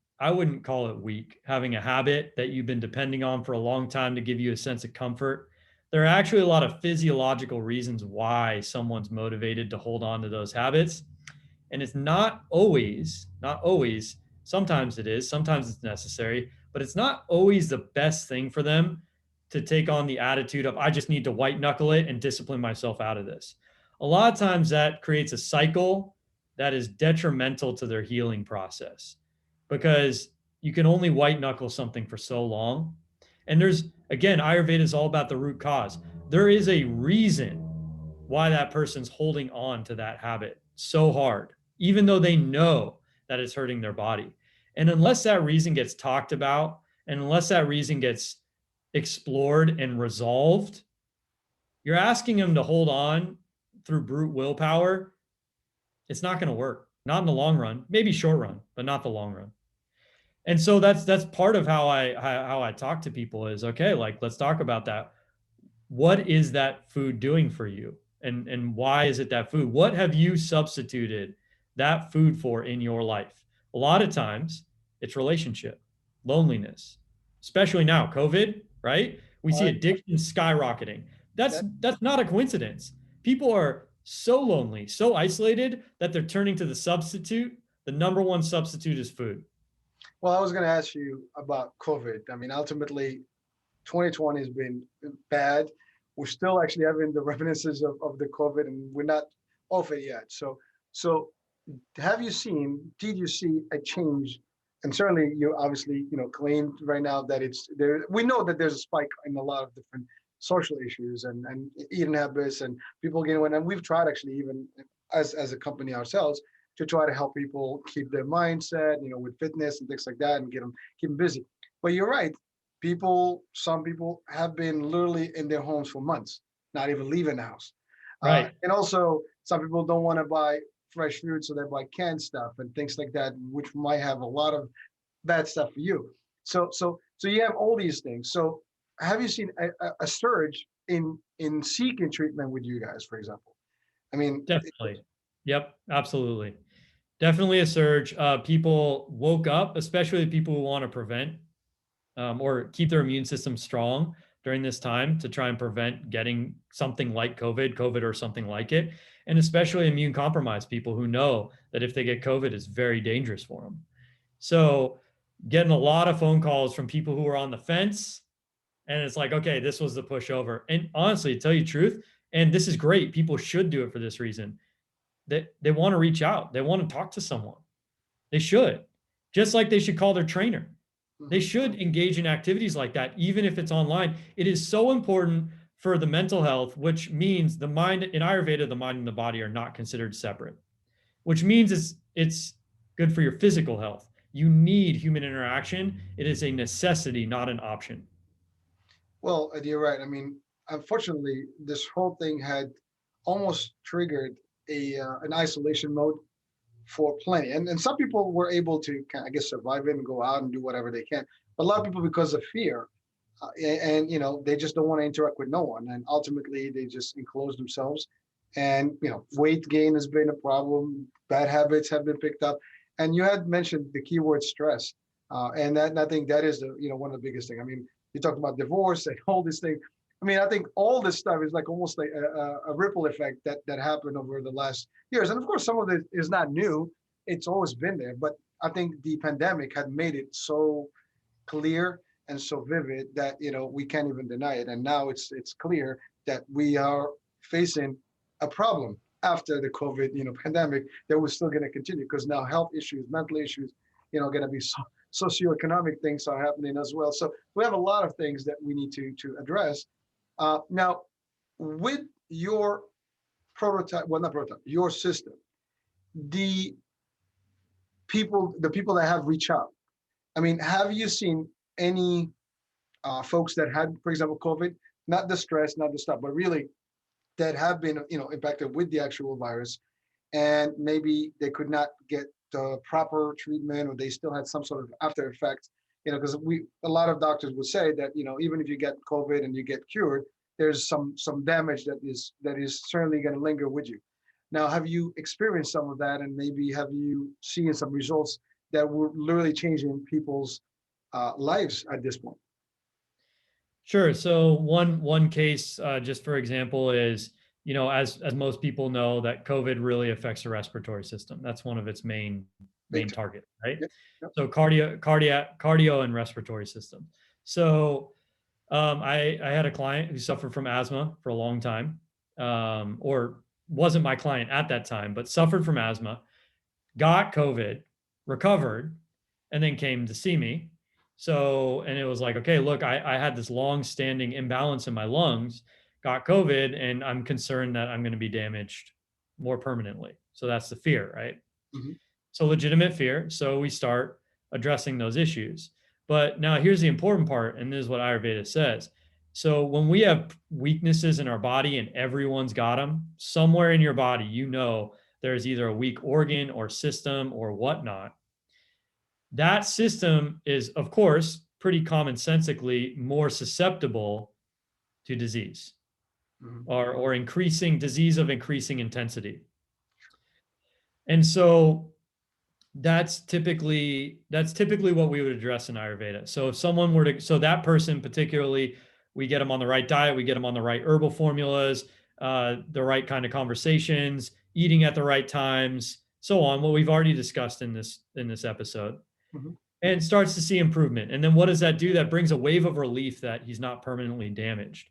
call it weak. Having a habit that you've been depending on for a long time to give you a sense of comfort. There are actually a lot of physiological reasons why someone's motivated to hold on to those habits. And it's not always, sometimes it is, sometimes it's necessary, but it's not always the best thing for them to take on the attitude of, I just need to white knuckle it and discipline myself out of this. A lot of times that creates a cycle that is detrimental to their healing process, because you can only white knuckle something for so long. And again, Ayurveda is all about the root cause. There is a reason why that person's holding on to that habit so hard, even though they know that it's hurting their body. And unless that reason gets talked about, and unless that reason gets explored and resolved, you're asking them to hold on through brute willpower. It's not going to work. Not in the long run, maybe short run, but not the long run. And so that's part of how I talk to people is, okay, like, let's talk about that. What is that food doing for you? And why is it that food? What have you substituted that food for in your life? A lot of times it's relationship, loneliness, especially now, COVID, right? We see addiction skyrocketing. That's not a coincidence. People are so lonely, so isolated, that they're turning to the substitute. The number one substitute is food. Well, I was going to ask you about COVID. I mean, ultimately, 2020 has been bad. We're still actually having the reminiscences of the COVID, and we're not off it yet. So did you see a change? And certainly you obviously, claimed right now that it's there. We know that there's a spike in a lot of different social issues and eating habits and people getting one. And we've tried actually, even as a company ourselves, to try to help people keep their mindset, with fitness and things like that, and keep them busy. But you're right. Some people have been literally in their homes for months, not even leaving the house. Right. And also some people don't want to buy fresh food, so they buy canned stuff and things like that, which might have a lot of bad stuff for you. So you have all these things. So have you seen a surge in seeking treatment with you guys, for example? I mean, definitely. Yep, absolutely. Definitely a surge. People woke up, especially people who want to prevent or keep their immune system strong during this time to try and prevent getting something like COVID or something like it. And especially immune compromised people who know that if they get COVID, it's very dangerous for them. So getting a lot of phone calls from people who are on the fence And it's like, okay, this was the pushover. And honestly, to tell you the truth, and this is great, people should do it for this reason. They want to reach out. They want to talk to someone. They should. Just like they should call their trainer. They should engage in activities like that, even if it's online. It is so important for the mental health, which means the mind in Ayurveda, the mind and the body are not considered separate, which means it's good for your physical health. You need human interaction. It is a necessity, not an option. Well, you're right. I mean, unfortunately, this whole thing had almost triggered an isolation mode for plenty. And some people were able to, I guess, survive it and go out and do whatever they can. But a lot of people, because of fear, and they just don't want to interact with no one. And ultimately, they just enclose themselves. And weight gain has been a problem. Bad habits have been picked up. And you had mentioned the keyword stress, and I think that is the one of the biggest things. I mean, you talked about divorce and all these things. I mean, I think all this stuff is like almost like a ripple effect that happened over the last years. And of course, some of it is not new. It's always been there. But I think the pandemic had made it so clear and so vivid that we can't even deny it. And now it's clear that we are facing a problem after the COVID pandemic that was still going to continue, because now health issues, mental issues, going to be socioeconomic things are happening as well. So we have a lot of things that we need to address. Now, with your prototype, well, not prototype, your system, the people that have reached out, I mean, have you seen any folks that had, for example, COVID, not the stress, not the stuff, but really that have been, impacted with the actual virus, and maybe they could not get the proper treatment, or they still had some sort of after effect, because a lot of doctors would say that, even if you get COVID and you get cured, there's some damage that is certainly going to linger with you. Now, have you experienced some of that, and maybe have you seen some results that were literally changing people's lives at this point? Sure. So one case, just for example, is as most people know, that COVID really affects the respiratory system. That's one of its main target, right? Yep, yep. So cardio and respiratory system. So I had a client who suffered from asthma for a long time, or wasn't my client at that time, but suffered from asthma, got COVID, recovered, and then came to see me. So, and it was like, okay, look, I had this long-standing imbalance in my lungs, got COVID, and I'm concerned that I'm going to be damaged more permanently. So that's the fear, right? Mm-hmm. So legitimate fear. So we start addressing those issues. But now here's the important part, and this is what Ayurveda says. So when we have weaknesses in our body, and everyone's got them, somewhere in your body, there's either a weak organ or system or whatnot. That system is, of course, pretty commonsensically more susceptible to disease, or increasing disease of increasing intensity. And so that's typically what we would address in Ayurveda. So if someone were to, so that person particularly, we get them on the right diet, we get them on the right herbal formulas, the right kind of conversations, eating at the right times, so on, what we've already discussed in this episode. Mm-hmm. And starts to see improvement. And then what does that do? That brings a wave of relief that he's not permanently damaged.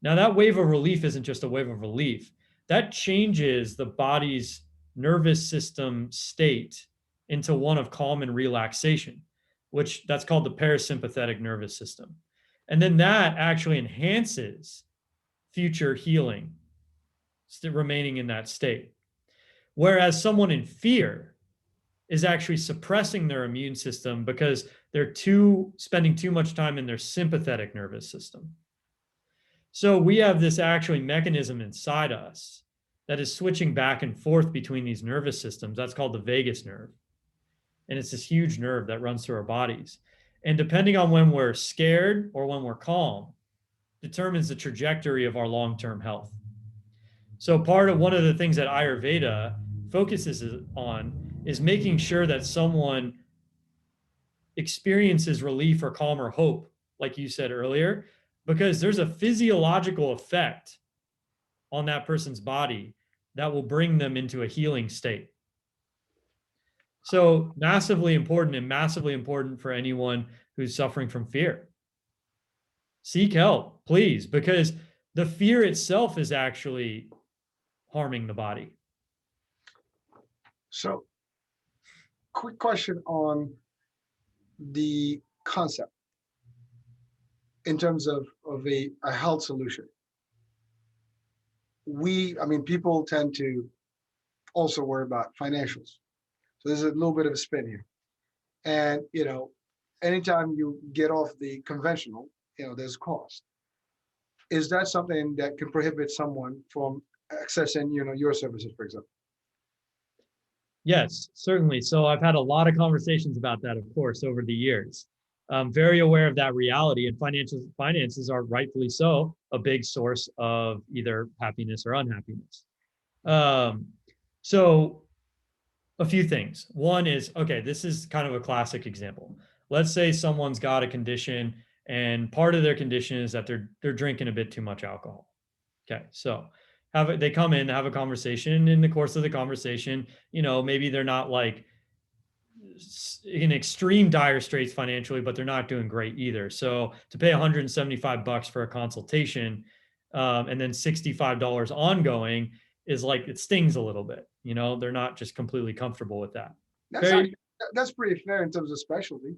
Now, that wave of relief isn't just a wave of relief. That changes the body's nervous system state into one of calm and relaxation, which that's called the parasympathetic nervous system. And then that actually enhances future healing, still remaining in that state. Whereas someone in fear is actually suppressing their immune system because they're spending too much time in their sympathetic nervous system. So we have this actually mechanism inside us that is switching back and forth between these nervous systems. That's called the vagus nerve. And it's this huge nerve that runs through our bodies. And depending on when we're scared or when we're calm, determines the trajectory of our long-term health. So one of the things that Ayurveda focuses on is making sure that someone experiences relief or calm or hope, like you said earlier, because there's a physiological effect on that person's body that will bring them into a healing state. So massively important, and massively important for anyone who's suffering from fear. seek help, please, because the fear itself is actually harming the body. So, quick question on the concept in terms of a health solution. I mean, people tend to also worry about financials. So there's a little bit of a spin here. And, anytime you get off the conventional, there's cost. Is that something that can prohibit someone from accessing, your services, for example? Yes, certainly. So I've had a lot of conversations about that, of course, over the years. I'm very aware of that reality, and finances are rightfully so a big source of either happiness or unhappiness. Um, so a few things. One is, okay, this is kind of a classic example. Let's say someone's got a condition, and part of their condition is that they're drinking a bit too much alcohol. Okay, so they come in, have a conversation. In the course of the conversation, maybe they're not like in extreme dire straits financially, but they're not doing great either. So to pay $175 for a consultation, and then $65 ongoing is like, it stings a little bit. They're not just completely comfortable with that. That's actually, that's pretty fair in terms of specialty.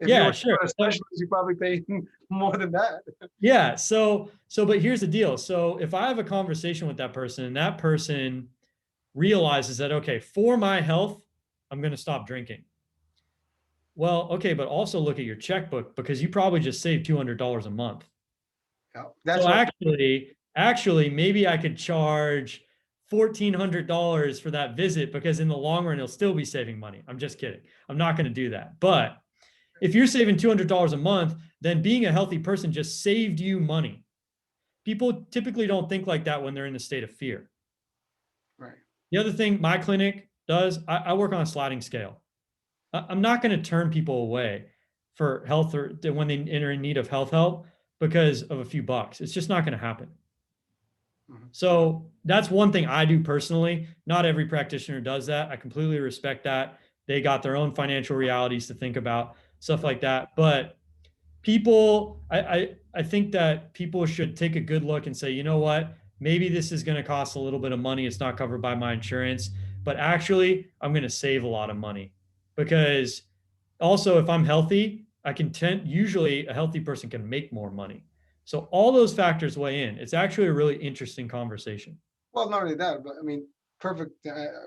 If Yeah, you're sure. a specialist, you probably pay more than that. Yeah. But here's the deal. So if I have a conversation with that person and that person realizes that, okay, for my health, I'm going to stop drinking. Well, okay, but also look at your checkbook, because you probably just saved $200 a month. Yeah, that's So what, actually, maybe I could charge $1,400 for that visit, because in the long run, he'll still be saving money. I'm just kidding. I'm not going to do that. But if you're saving $200 a month, then being a healthy person just saved you money. People typically don't think like that when they're in a state of fear. right. The other thing my clinic does, I work on a sliding scale. I'm not going to turn people away for health, or when they enter in need of health help, because of a few bucks. It's just not going to happen. Mhm. So that's one thing I do personally. Not every practitioner does that. I completely respect that. They got their own financial realities to think about, stuff like that. But I think that people should take a good look and say, you know what? Maybe this is going to cost a little bit of money. It's not covered by my insurance, but actually, I'm going to save a lot of money, because also, if I'm healthy, usually a healthy person can make more money. So all those factors weigh in. It's actually a really interesting conversation. Well, not only that, but I mean, perfect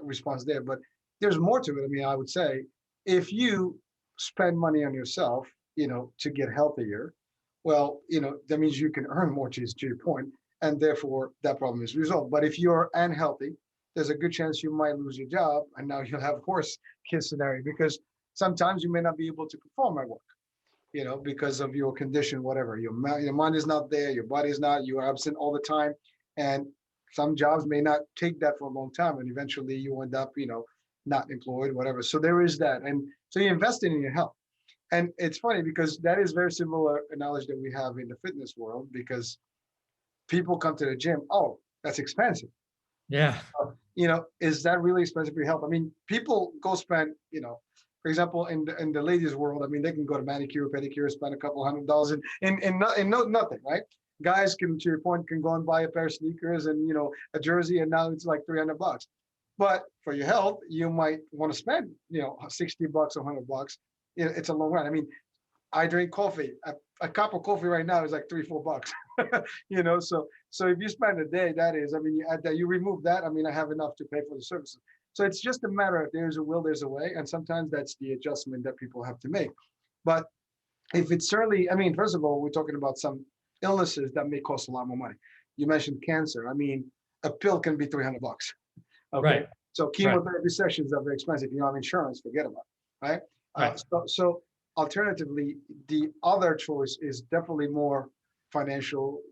response there. But there's more to it. I mean, I would say if you spend money on yourself, to get healthier, well, that means you can earn more, to your point, and therefore that problem is resolved. But if you're unhealthy, there's a good chance you might lose your job, and now you'll have worse case scenario, because sometimes you may not be able to perform at work, because of your condition, whatever. Your mind is not there, your body is not, you are absent all the time. And some jobs may not take that for a long time, and eventually you end up, not employed, whatever. So there is that. And so you invest in your health. And it's funny because that is very similar knowledge that we have in the fitness world, because people come to the gym, oh, that's expensive. Yeah. Is that really expensive for your health? I mean, people go spend, for example, in the ladies' world, I mean, they can go to manicure, pedicure, spend a couple $100 in nothing, right? Guys can, to your point, can go and buy a pair of sneakers and a jersey, and now it's like $300. But for your health, you might want to spend $60 or $100. It's a long run. I mean, I drink coffee. A cup of coffee right now is like $3-4. So if you spend a day, that is, I mean, you add that, you remove that. I mean, I have enough to pay for the services. So it's just a matter of there's a will, there's a way, and sometimes that's the adjustment that people have to make. But if it's certainly, I mean, first of all, we're talking about some illnesses that may cost a lot more money. You mentioned cancer. I mean, a pill can be $300. Okay, Right. so chemotherapy sessions are very expensive. You don't have insurance, forget about it, right? Right. So alternatively, the other choice is definitely more financial,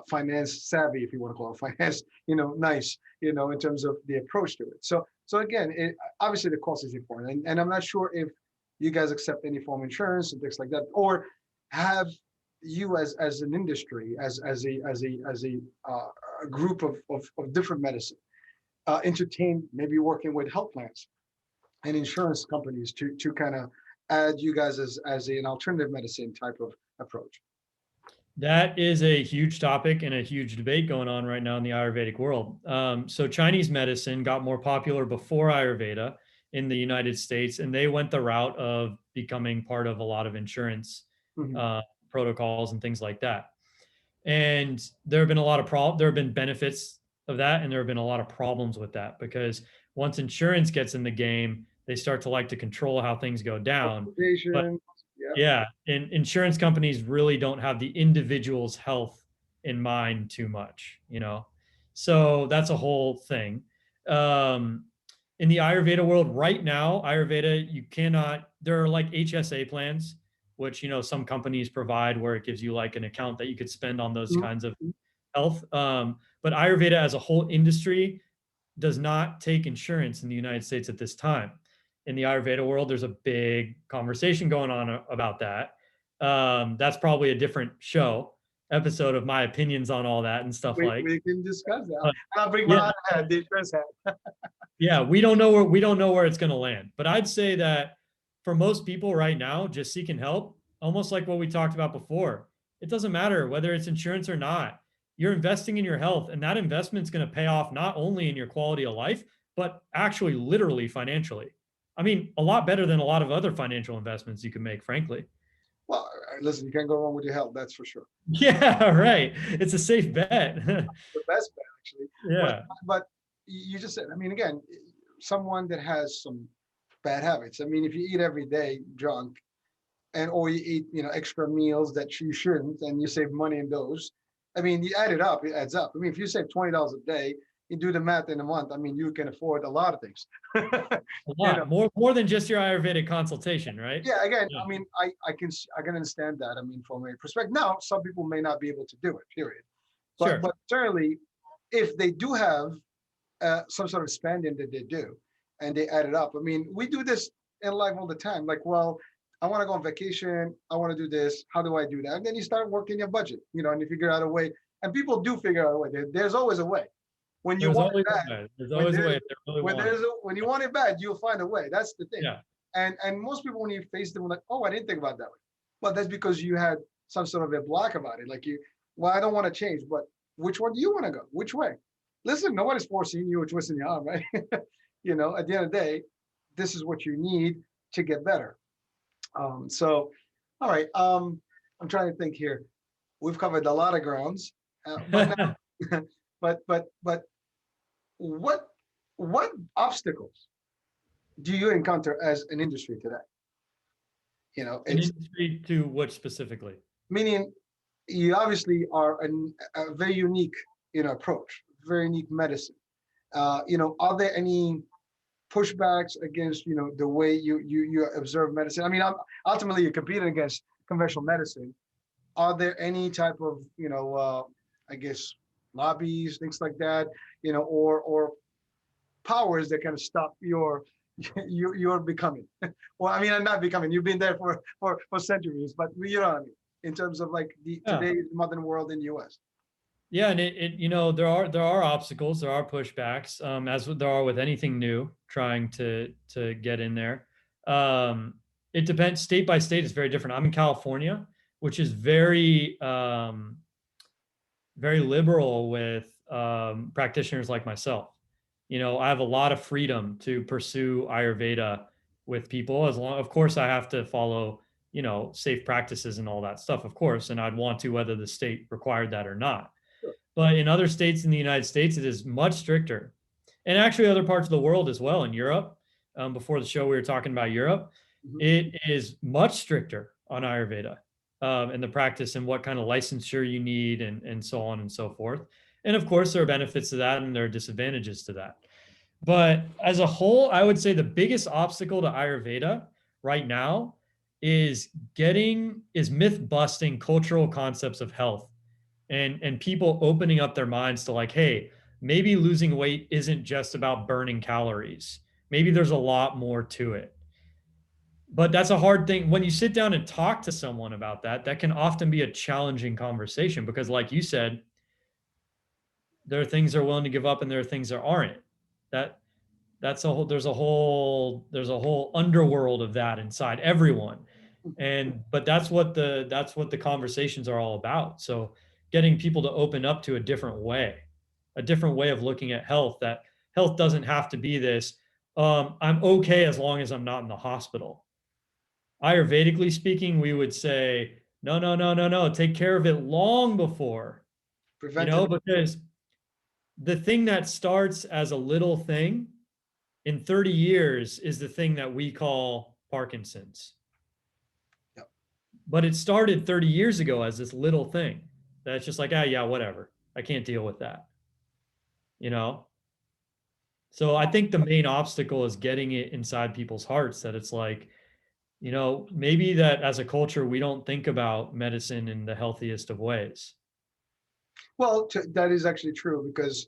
finance savvy, if you want to call it finance, nice, in terms of the approach to it. So again, obviously the cost is important, and I'm not sure if you guys accept any form of insurance and things like that, or have you as an industry, as a group of different medicine, entertain maybe working with health plans and insurance companies to kind of add you guys as an alternative medicine type of approach. That is a huge topic and a huge debate going on right now in the Ayurvedic world. So Chinese medicine got more popular before Ayurveda in the United States, and they went the route of becoming part of a lot of insurance Mhm. uh, protocols and things like that. And there have been there have been benefits of that, and there have been a lot of problems with that because once insurance gets in the game, they start to like to control how things go down. But Recommendations. Yeah. yeah, and insurance companies really don't have the individual's health in mind too much, you know. So that's a whole thing. Um, in the Ayurveda world right now, Ayurveda, you cannot, there are like HSA plans, which, you know, some companies provide where it gives you like an account that you could spend on those Mhm. kinds of health. But Ayurveda as a whole industry does not take insurance in the United States at this time. In the Ayurveda world, there's a big conversation going on about that. That's probably a different show episode of my opinions on all that and stuff like. We can discuss that. But I'll bring my yeah, other hat, the insurance hat. yeah, we don't know where it's going to land. But I'd say that for most people right now, just seeking help, almost like what we talked about before, it doesn't matter whether it's insurance or not. You're investing in your health, and that investment's going to pay off not only in your quality of life, but actually literally financially. I mean, a lot better than a lot of other financial investments you can make, frankly. Well, listen, you can't go wrong with your health, that's for sure. Yeah, right. It's a safe bet. The best bet, actually. But Yeah. but you just said, I mean, again, someone that has some bad habits. I mean, if you eat every day junk, and or you eat, extra meals that you shouldn't, and you save money in those. I mean, you add it up, it adds up. I mean, if you save $20 a day, you do the math in a month. I mean, you can afford a lot of things. A you know, lot more than just your Ayurvedic consultation, right? yeah. Again, Yeah. I mean, I can understand that. I mean, from a perspective. Now, some people may not be able to do it. Period. But Sure. certainly, if they do have some sort of spending that they do, and they add it up. I mean, we do this in life all the time. Like, well, I want to go on vacation. I want to do this. How do I do that? And then you start working your budget, and you figure out a way. And people do figure out a way. There's always a way. When you There's want it always a bad, way. There's when always a there's way if they really want it. when you want it bad, you'll find a way. That's the thing. Yeah. And most people, when you face them, like, oh, I didn't think about it that way. Well, that's because you had some sort of a block about it. Like well, I don't want to change, but which one do you want to go? Which way? Listen, nobody's forcing you or twisting your arm, right? At the end of the day, this is what you need to get better. So, all right. I'm trying to think here. We've covered a lot of grounds, but now, but what what obstacles do you encounter as an industry today? An It's industry to what specifically? meaning you obviously are a very unique, approach, very unique medicine. Are there any pushbacks against, the way you observe medicine? I mean, ultimately you're competing against conventional medicine. Are there any type of, I guess, lobbies, things like that, or powers that kind of stop your becoming? Well, I mean, I'm not becoming. You've been there for centuries, but you know what I mean in terms of like the Yeah. today's modern world in the U.S. Yeah, and there are obstacles, there are pushbacks, as there are with anything new trying to get in there. It depends state by state. It's very different. I'm in California, which is very liberal with practitioners like myself. I have a lot of freedom to pursue Ayurveda with people as long, of course, I have to follow, safe practices and all that stuff, of course, and I'd want to whether the state required that or not. Sure. But in other states in the United States, it is much stricter. And actually, other parts of the world as well. In Europe, before the show, we were talking about Europe. Mhm. It is much stricter on Ayurveda and the practice and what kind of licensure you need and so on and so forth. And of course, there are benefits to that and there are disadvantages to that. But as a whole, I would say the biggest obstacle to Ayurveda right now is myth busting cultural concepts of health and people opening up their minds to like, hey, maybe losing weight isn't just about burning calories. Maybe there's a lot more to it. But that's a hard thing when you sit down and talk to someone about that. That can often be a challenging conversation because, like you said, there are things they're willing to give up and there are things there aren't. That that's a whole there's a whole underworld of that inside everyone. But that's what the conversations are all about. So getting people to open up to a different way of looking at health, that health doesn't have to be this, I'm okay as long as I'm not in the hospital. Ayurvedically speaking, we would say, no, no, no, no, no, take care of it long before, Preventive. because the thing that starts as a little thing in 30 years is the thing that we call Parkinson's. Yep. But it started 30 years ago as this little thing that's just like, ah, yeah, whatever. I can't deal with that, you know? So I think the main obstacle is getting it inside people's hearts that it's like, maybe that as a culture, we don't think about medicine in the healthiest of ways. Well, that is actually true because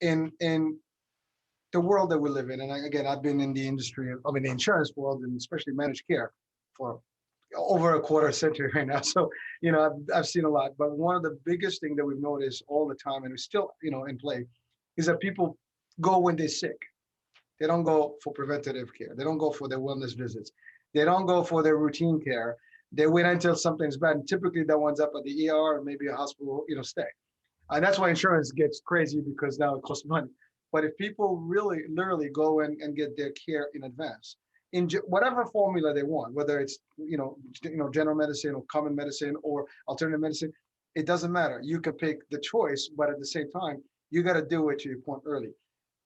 in the world that we live in, and again, I've been in the industry, I mean, the insurance world, and especially managed care for over a quarter century right now. So, I've seen a lot. But one of the biggest thing that we've noticed all the time, and it's still, in play, is that people go when they're sick. They don't go for preventative care. They don't go for their wellness visits. They don't go for their routine care. They wait until something's bad. And typically that one's up at the ER or maybe a hospital, stay. And that's why insurance gets crazy because now it costs money. But if people really literally go and get their care in advance, in whatever formula they want, whether it's general medicine or common medicine or alternative medicine, it doesn't matter. You can pick the choice, but at the same time, you got to do it to your point early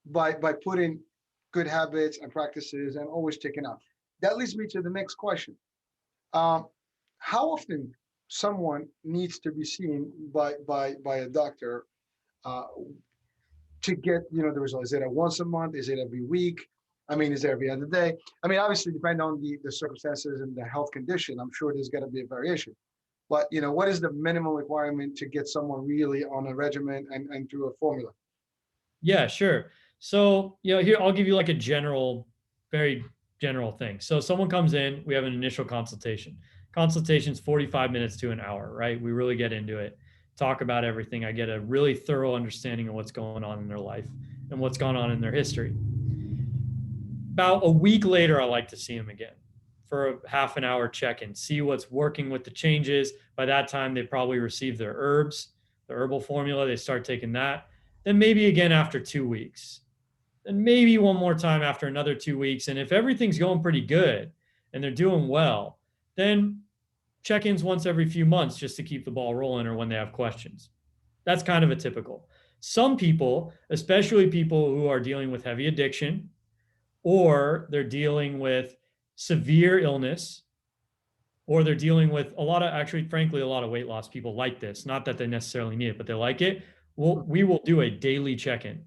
by putting good habits and practices and always checking out. That leads me to the next question. How often someone needs to be seen by a doctor uh, to get the result? Is it a once a month? Is it every week? I mean, is it every other day? I mean, obviously, depending on the circumstances and the health condition, I'm sure there's got to be a variation. But what is the minimum requirement to get someone really on a regimen and through a formula? Yeah, sure. So, here I'll give you like a very general thing. So someone comes in, we have an initial consultation. Consultation's 45 minutes to an hour, right? We really get into it, talk about everything. I get a really thorough understanding of what's going on in their life and what's gone on in their history. About a week later, I like to see them again for a half an hour check-in, see what's working with the changes. By that time, they probably received their herbs, the herbal formula. They start taking that. Then maybe again after 2 weeks. Then maybe one more time after another 2 weeks. And if everything's going pretty good and they're doing well, then check-ins once every few months just to keep the ball rolling or when they have questions. That's kind of a typical. Some people, especially people who are dealing with heavy addiction or they're dealing with severe illness, or they're dealing with frankly, a lot of weight loss people like this. Not that they necessarily need it, but they like it. We will do a daily check-in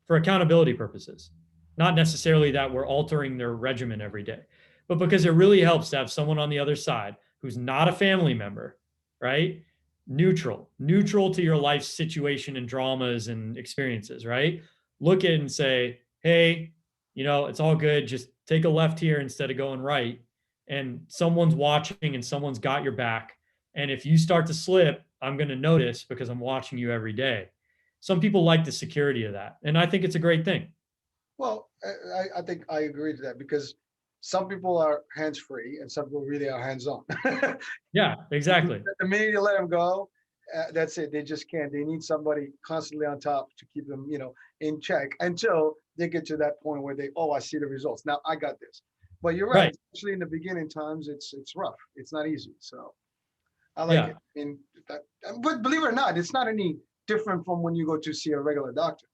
for accountability purposes. Not necessarily that we're altering their regimen every day, but because it really helps to have someone on the other side who's not a family member, right? Neutral to your life situation and dramas and experiences, right? Look at it and say, hey, it's all good. Just take a left here instead of going right. And someone's watching and someone's got your back. And if you start to slip, I'm going to notice because I'm watching you every day. Some people like the security of that. And I think it's a great thing. Well, I think I agree to that because some people are hands-free and some people really are hands-on. Yeah, exactly. The minute you let them go, that's it. They just can't. They need somebody constantly on top to keep them, in check until they get to that point where I see the results. Now I got this. But you're right. Especially in the beginning times, it's rough. It's not easy. So I like it. And but believe it or not, it's not any different from when you go to see a regular doctor.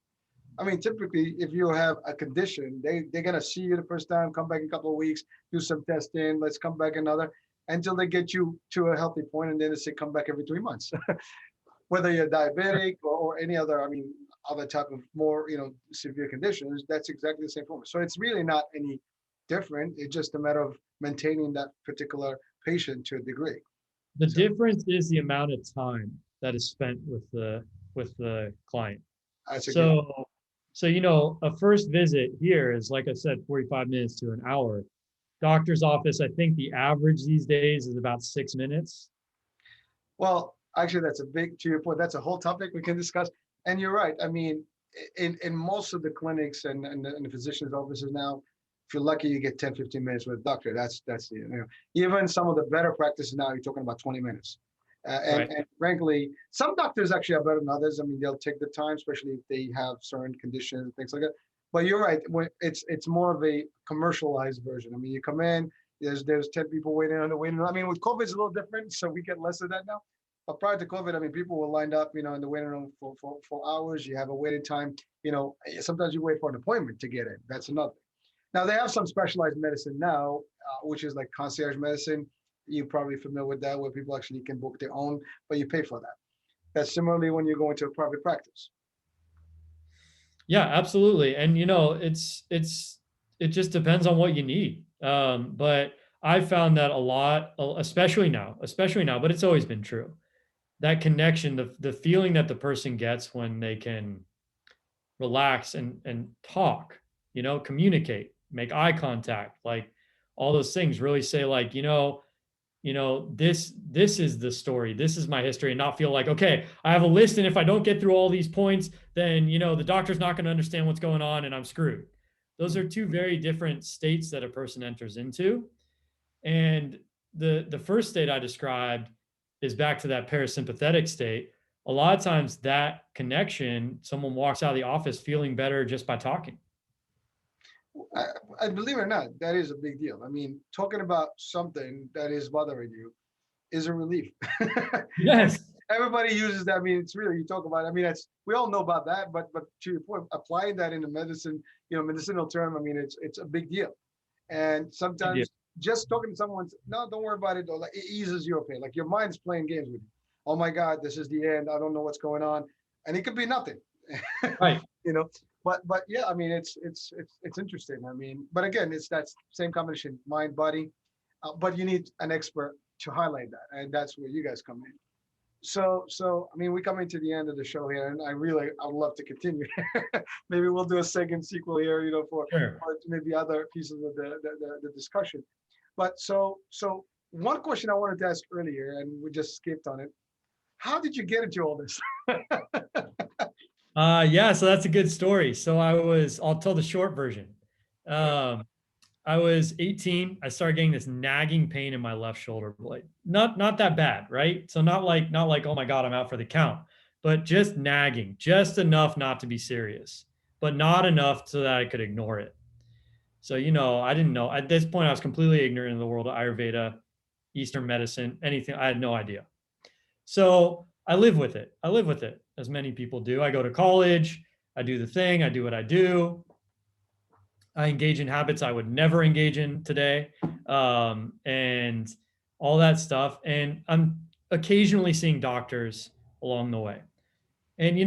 I mean, typically, if you have a condition, they're gonna see you the first time, come back in a couple of weeks, do some testing, let's come back another, until they get you to a healthy point, and then they say come back every 3 months. Whether you're diabetic or any other, other type of more, severe conditions, that's exactly the same formula. So it's really not any different. It's just a matter of maintaining that particular patient to a degree. The difference is the amount of time that is spent with the client. So, a first visit here is, like I said, 45 minutes to an hour. Doctor's office, I think the average these days is about 6 minutes. Well, actually, to your point, that's a whole topic we can discuss. And you're right. I mean, in most of the clinics and the physician's offices now, If you're lucky, you get 10, 15 minutes with a doctor. That's even some of the better practices now, you're talking about 20 minutes. Right. And frankly, some doctors actually are better than others. I mean, they'll take the time, especially if they have certain conditions and things like that. But you're right. When it's more of a commercialized version. I mean, you come in, there's 10 people waiting on the waiting room. I mean, with COVID, it's a little different, so we get less of that now. But prior to COVID, I mean, people were lined up, in the waiting room for hours. You have a waiting time. Sometimes you wait for an appointment to get in. That's another. Now they have some specialized medicine now, which is like concierge medicine. You're probably familiar with that, where people actually can book their own, but you pay for that. That's similarly when you go into a private practice. Yeah, absolutely. And it just depends on what you need. But I found that a lot, especially now, but it's always been true. That connection, the feeling that the person gets when they can relax and talk, communicate, make eye contact, like all those things, really say like, this is the story, this is my history, and not feel like, okay, I have a list, and if I don't get through all these points, then the doctor's not going to understand what's going on and I'm screwed. Those are two very different states that a person enters into. And the first state I described is back to that parasympathetic state. A lot of times that connection, someone walks out of the office feeling better just by talking. I believe it or not, that is a big deal. I mean, talking about something that is bothering you is a relief. Yes. Everybody uses that. I mean, it's really, you talk about it. I mean, we all know about that, but to your point, applying that in the medicine, medicinal term, I mean, it's a big deal. And sometimes just talking to someone, no, don't worry about it. Though, like, it eases your pain. Like your mind's playing games with you. Oh my God, this is the end. I don't know what's going on, and it could be nothing. Right. But yeah, I mean, it's interesting. I mean, but again, it's that same combination, mind, body, but you need an expert to highlight that, and that's where you guys come in. So I mean, we come into the end of the show here, and I'd love to continue. Maybe we'll do a second sequel here, for maybe other pieces of the discussion. But so one question I wanted to ask earlier, and we just skipped on it. How did you get into all this? Yeah, so that's a good story. So I'll tell the short version. I was 18. I started getting this nagging pain in my left shoulder blade. Not that bad, right? So not like, oh my God, I'm out for the count, but just nagging, just enough not to be serious, but not enough so that I could ignore it. So, I didn't know. At this point, I was completely ignorant in the world of Ayurveda, Eastern medicine, anything. I had no idea. So I live with it, as many people do. I go to college, I do the thing, I do what I do. I engage in habits I would never engage in today, and all that stuff. And I'm occasionally seeing doctors along the way. And,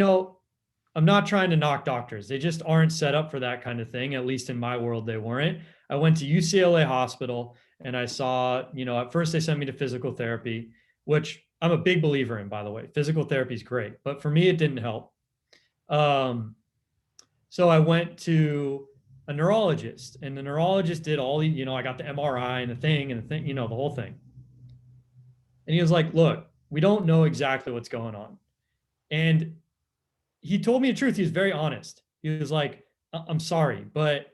I'm not trying to knock doctors. They just aren't set up for that kind of thing. At least in my world, they weren't. I went to UCLA Hospital and I saw, at first they sent me to physical therapy, which I'm a big believer in, by the way. Physical therapy is great, but for me, it didn't help. So I went to a neurologist, and the neurologist did all the, I got the MRI and the thing, the whole thing. And he was like, look, we don't know exactly what's going on. And he told me the truth. He was very honest. He was like, I'm sorry, but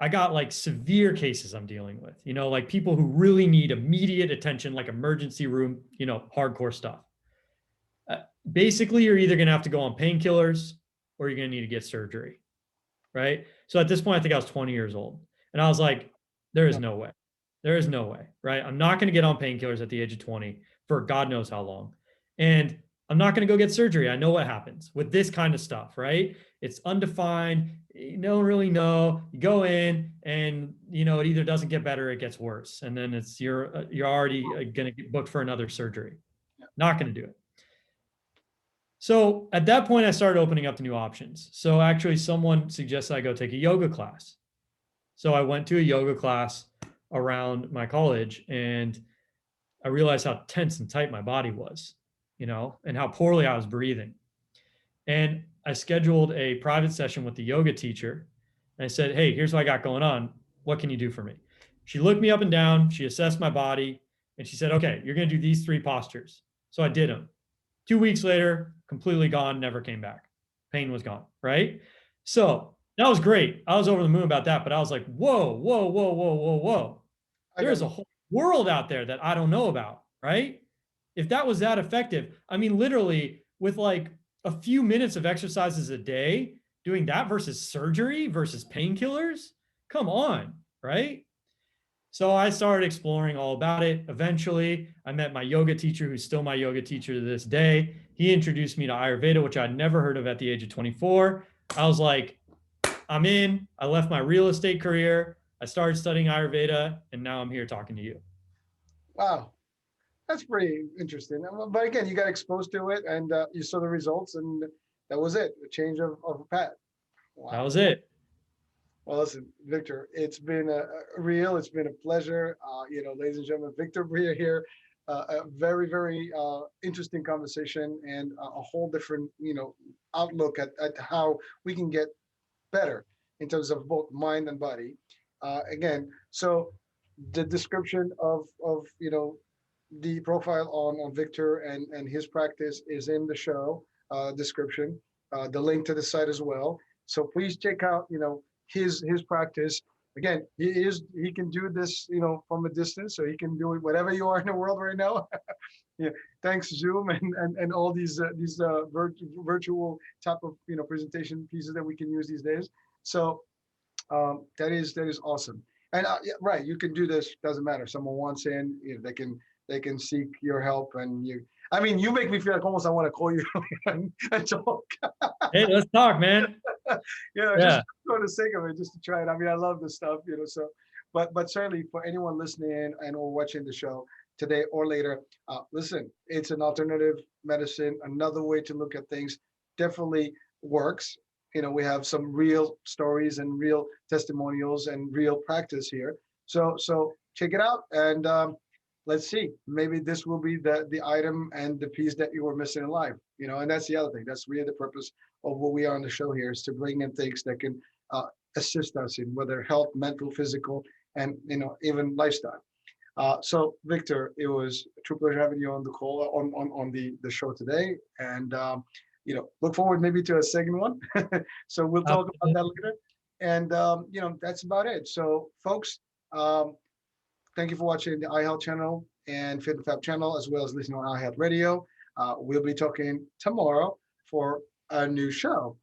I got like severe cases I'm dealing with, like people who really need immediate attention, like emergency room, hardcore stuff. Basically, you're either going to have to go on painkillers or you're going to need to get surgery. Right. So at this point, I think I was 20 years old, and I was like, there is no way. There is no way. Right. I'm not going to get on painkillers at the age of 20 for God knows how long. And I'm not going to go get surgery. I know what happens with this kind of stuff, right? It's undefined. You don't really know. You go in and, it either doesn't get better, or it gets worse. And then you're already going to get booked for another surgery. Not going to do it. So at that point, I started opening up to new options. So actually someone suggested I go take a yoga class. So I went to a yoga class around my college, and I realized how tense and tight my body was, and how poorly I was breathing. And I scheduled a private session with the yoga teacher. And I said, hey, here's what I got going on. What can you do for me? She looked me up and down. She assessed my body, and she said, okay, you're going to do these 3 postures. So I did them. 2 weeks later, completely gone, never came back. Pain was gone, right? So that was great. I was over the moon about that, but I was like, whoa, whoa, whoa, whoa, whoa, whoa. I got There's you. a whole world out there that I don't know about, right? If that was that effective, I mean, literally with like a few minutes of exercises a day, doing that versus surgery versus painkillers, come on, right? So I started exploring all about it. Eventually, I met my yoga teacher, who's still my yoga teacher to this day. He introduced me to Ayurveda, which I'd never heard of at the age of 24. I was like, I'm in. I left my real estate career. I started studying Ayurveda, and now I'm here talking to you. Wow. That's pretty interesting. But again, you got exposed to it and you saw the results, and that was it. A change of a path. That Wow. was it. Well, listen, Victor, it's been it's been a pleasure. Ladies and gentlemen, Victor Bria here. A very, very interesting conversation and a whole different, outlook at how we can get better in terms of both mind and body. Again, so the description of the profile on Victor and his practice is in the show description. The link to the site as well. So please check out his practice. Again, he can do this from a distance, so he can do it whatever you are in the world right now. Yeah, thanks Zoom and all these virtual type of presentation pieces that we can use these days. So that is awesome. And yeah, right, you can do this. Doesn't matter. Someone wants in, they can seek your help, and you. I mean, you make me feel like almost I want to call you and talk. Hey, let's talk, man. Just Yeah. for the sake of it, just to try it. I mean, I love this stuff. So, but certainly for anyone listening and or watching the show today or later, listen, it's an alternative medicine, another way to look at things. Definitely works. We have some real stories and real testimonials and real practice here. So check it out, and let's see. Maybe this will be the item and the piece that you were missing in life. And that's the other thing. That's really the purpose of what we are on the show here, is to bring in things that can assist us in whether health, mental, physical, and even lifestyle. So Victor, it was a true pleasure having you on the call on the show today, and look forward maybe to a second one. So we'll talk about that later. And that's about it. So folks, thank you for watching the iHealth channel and Fit and Fab channel, as well as listening on iHealth Radio. We'll be talking tomorrow for a new show.